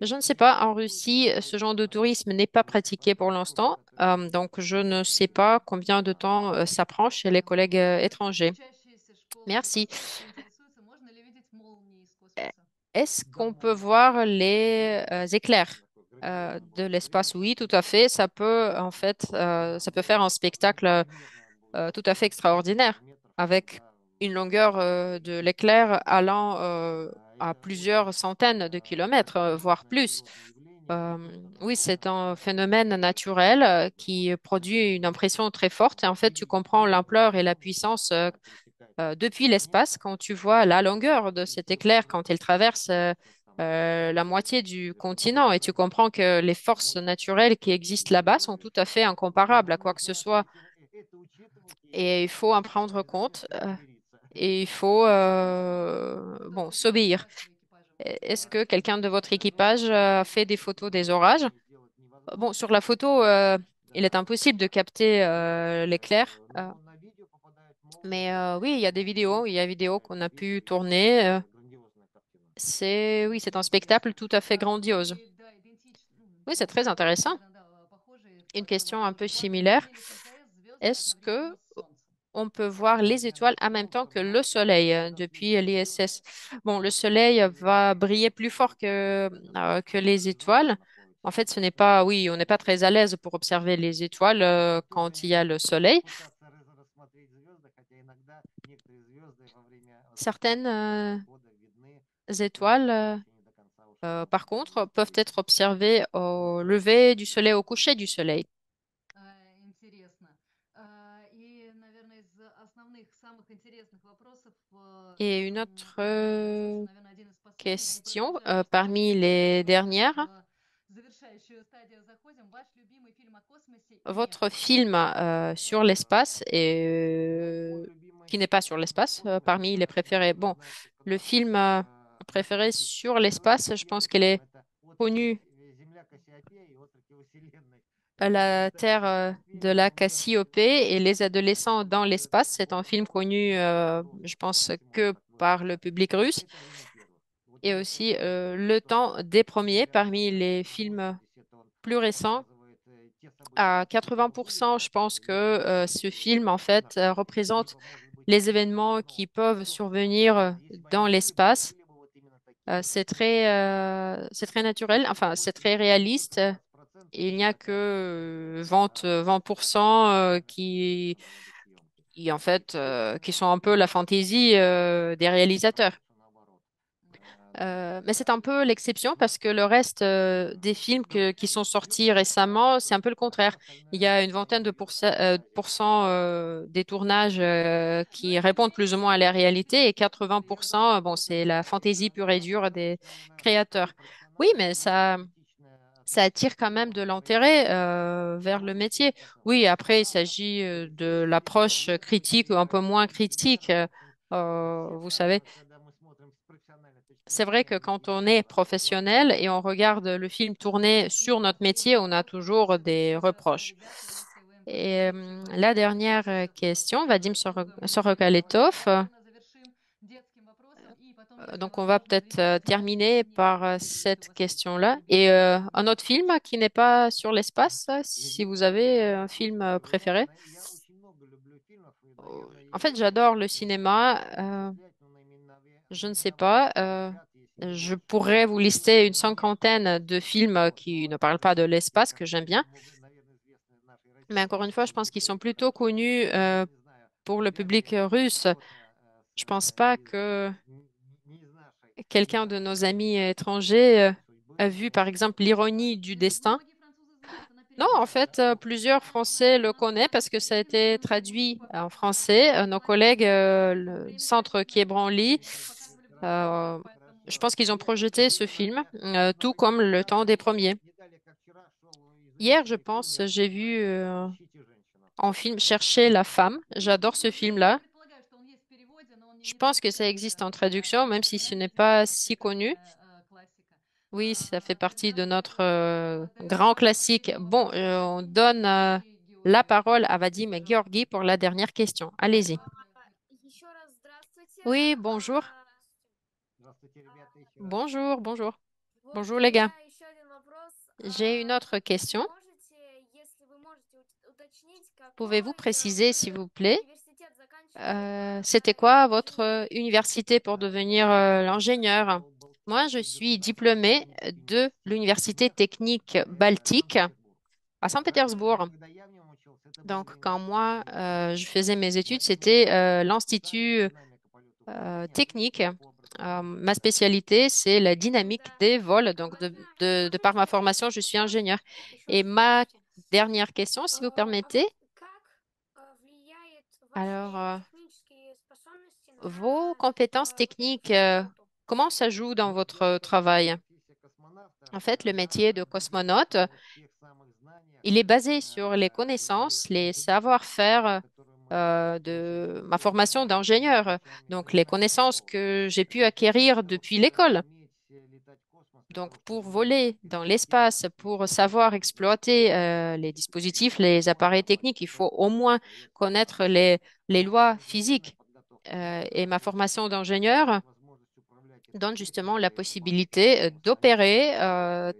Speaker 2: Je ne sais pas. En Russie, ce genre de tourisme n'est pas pratiqué pour l'instant. Donc, je ne sais pas combien de temps ça prend chez les collègues étrangers. Merci. Est-ce qu'on peut voir les éclairs de l'espace? Oui, tout à fait. Ça peut, en fait, ça peut faire un spectacle tout à fait extraordinaire, avec une longueur de l'éclair allant à plusieurs centaines de kilomètres, voire plus. Euh, oui, c'est un phénomène naturel qui produit une impression très forte. Et en fait, tu comprends l'ampleur et la puissance depuis l'espace quand tu vois la longueur de cet éclair quand il traverse la moitié du continent. Et tu comprends que les forces naturelles qui existent là-bas sont tout à fait incomparables à quoi que ce soit. Et il faut en prendre compte et il faut bon, s'obéir. Est-ce que quelqu'un de votre équipage a fait des photos des orages? Bon, sur la photo, il est impossible de capter l'éclair. Mais oui, il y a des vidéos. Il y a des vidéos qu'on a pu tourner. Oui, c'est un spectacle tout à fait grandiose. Oui, c'est très intéressant. Une question un peu similaire. Est-ce que on peut voir les étoiles en même temps que le soleil depuis l'ISS? Bon, le soleil va briller plus fort que les étoiles. En fait, ce n'est pas, oui, on n'est pas très à l'aise pour observer les étoiles quand il y a le soleil. Certaines étoiles, par contre, peuvent être observées au lever du soleil, au coucher du soleil. Et une autre question parmi les dernières. Votre film sur l'espace et qui n'est pas sur l'espace parmi les préférés. Bon, le film préféré sur l'espace, je pense qu'elle est connue à la Terre de la Cassiopée et les adolescents dans l'espace. C'est un film connu, je pense, que par le public russe. Et aussi Le Temps des premiers parmi les films plus récents. À 80%, je pense que ce film, en fait, représente les événements qui peuvent survenir dans l'espace. C'est très naturel, enfin, c'est très réaliste. Il n'y a que 20% en fait, qui sont un peu la fantaisie des réalisateurs. Mais c'est un peu l'exception parce que le reste des films qui sont sortis récemment, c'est un peu le contraire. Il y a une vingtaine de pourcents, des tournages qui répondent plus ou moins à la réalité et 80%, bon, c'est la fantaisie pure et dure des créateurs. Oui, mais ça attire quand même de l'intérêt vers le métier. Oui, après, il s'agit de l'approche critique ou un peu moins critique. Vous savez, c'est vrai que quand on est professionnel et on regarde le film tourné sur notre métier, on a toujours des reproches. Et la dernière question, Vadim Sorokaletov. Donc, on va peut-être terminer par cette question-là. Et un autre film qui n'est pas sur l'espace, si vous avez un film préféré. En fait, j'adore le cinéma. Je ne sais pas. Je pourrais vous lister une cinquantaine de films qui ne parlent pas de l'espace que j'aime bien. Mais encore une fois, je pense qu'ils sont plutôt connus pour le public russe. Je pense pas que quelqu'un de nos amis étrangers a vu, par exemple, L'ironie du destin. Non, en fait, plusieurs Français le connaissent parce que ça a été traduit en français. Nos collègues, le centre qui est Branly, euh, je pense qu'ils ont projeté ce film, tout comme Le Temps des premiers. Hier, je pense, j'ai vu en film Chercher la femme. J'adore ce film-là. Je pense que ça existe en traduction, même si ce n'est pas si connu. Oui, ça fait partie de notre grand classique. Bon, on donne la parole à Vadim et Georgi pour la dernière question. Allez-y.
Speaker 8: Еще раз здравствуйте.
Speaker 2: Oui, bonjour. Bonjour, bonjour. Bonjour les gars.
Speaker 8: Еще один вопрос.
Speaker 2: J'ai une autre question.
Speaker 8: Если вы можете уточнить,
Speaker 2: Pouvez-vous préciser, s'il vous plaît,
Speaker 8: университет заканчивали
Speaker 2: c'était quoi votre université pour devenir l'ingénieur? Moi, je suis diplômée de l'Université technique baltique à Saint-Pétersbourg. Donc, quand moi, je faisais mes études, c'était l'Institut technique. Ma spécialité, c'est la dynamique des vols. Donc, de par ma formation, je suis ingénieur. Et ma dernière question, si vous permettez. Alors, vos compétences techniques, comment ça joue dans votre travail? En fait, le métier de cosmonaute, il est basé sur les connaissances, les savoir-faire de ma formation d'ingénieur, donc les connaissances que j'ai pu acquérir depuis l'école. Donc, pour voler dans l'espace, pour savoir exploiter les dispositifs, les appareils techniques, il faut au moins connaître les lois physiques. Et ma formation d'ingénieur donne justement la possibilité d'opérer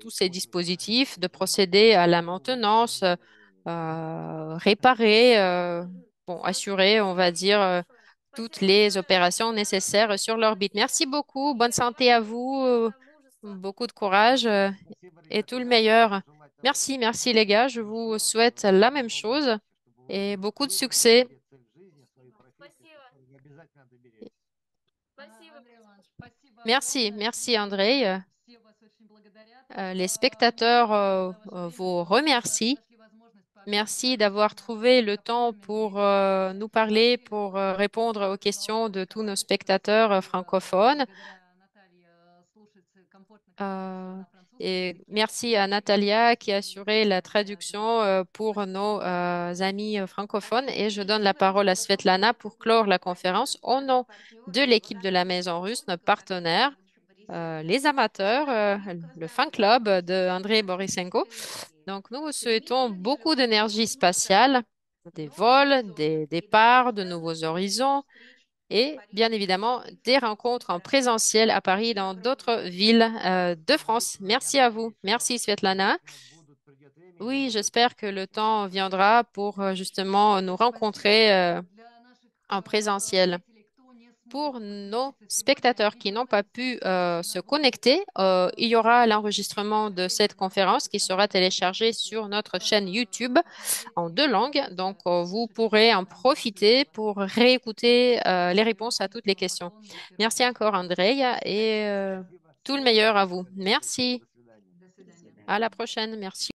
Speaker 2: tous ces dispositifs, de procéder à la maintenance, réparer, bon, assurer, on va dire, toutes les opérations nécessaires sur l'orbite. Merci beaucoup. Bonne santé à vous. Beaucoup de courage et tout le meilleur. Merci, merci les gars. Je vous souhaite la même chose et beaucoup de succès. Merci, merci André. Les spectateurs vous remercient. Merci d'avoir trouvé le temps pour nous parler, pour répondre aux questions de tous nos spectateurs francophones. Et merci à Natalia qui a assuré la traduction pour nos amis francophones. Et je donne la parole à Svetlana pour clore la conférence au nom de l'équipe de la Maison Russe, nos partenaires, les amateurs, le fan club de Andrei Borisenko. Donc, nous vous souhaitons beaucoup d'énergie spatiale, des vols, des départs, de nouveaux horizons et bien évidemment des rencontres en présentiel à Paris et dans d'autres villes de France. Merci à vous. Merci Svetlana. Oui, j'espère que le temps viendra pour justement nous rencontrer en présentiel. Pour nos spectateurs qui n'ont pas pu se connecter, il y aura l'enregistrement de cette conférence qui sera téléchargée sur notre chaîne YouTube en deux langues. Donc, vous pourrez en profiter pour réécouter les réponses à toutes les questions. Merci encore, Andrea, et Tout le meilleur à vous. Merci.
Speaker 1: До свидания.
Speaker 2: À la prochaine. Merci.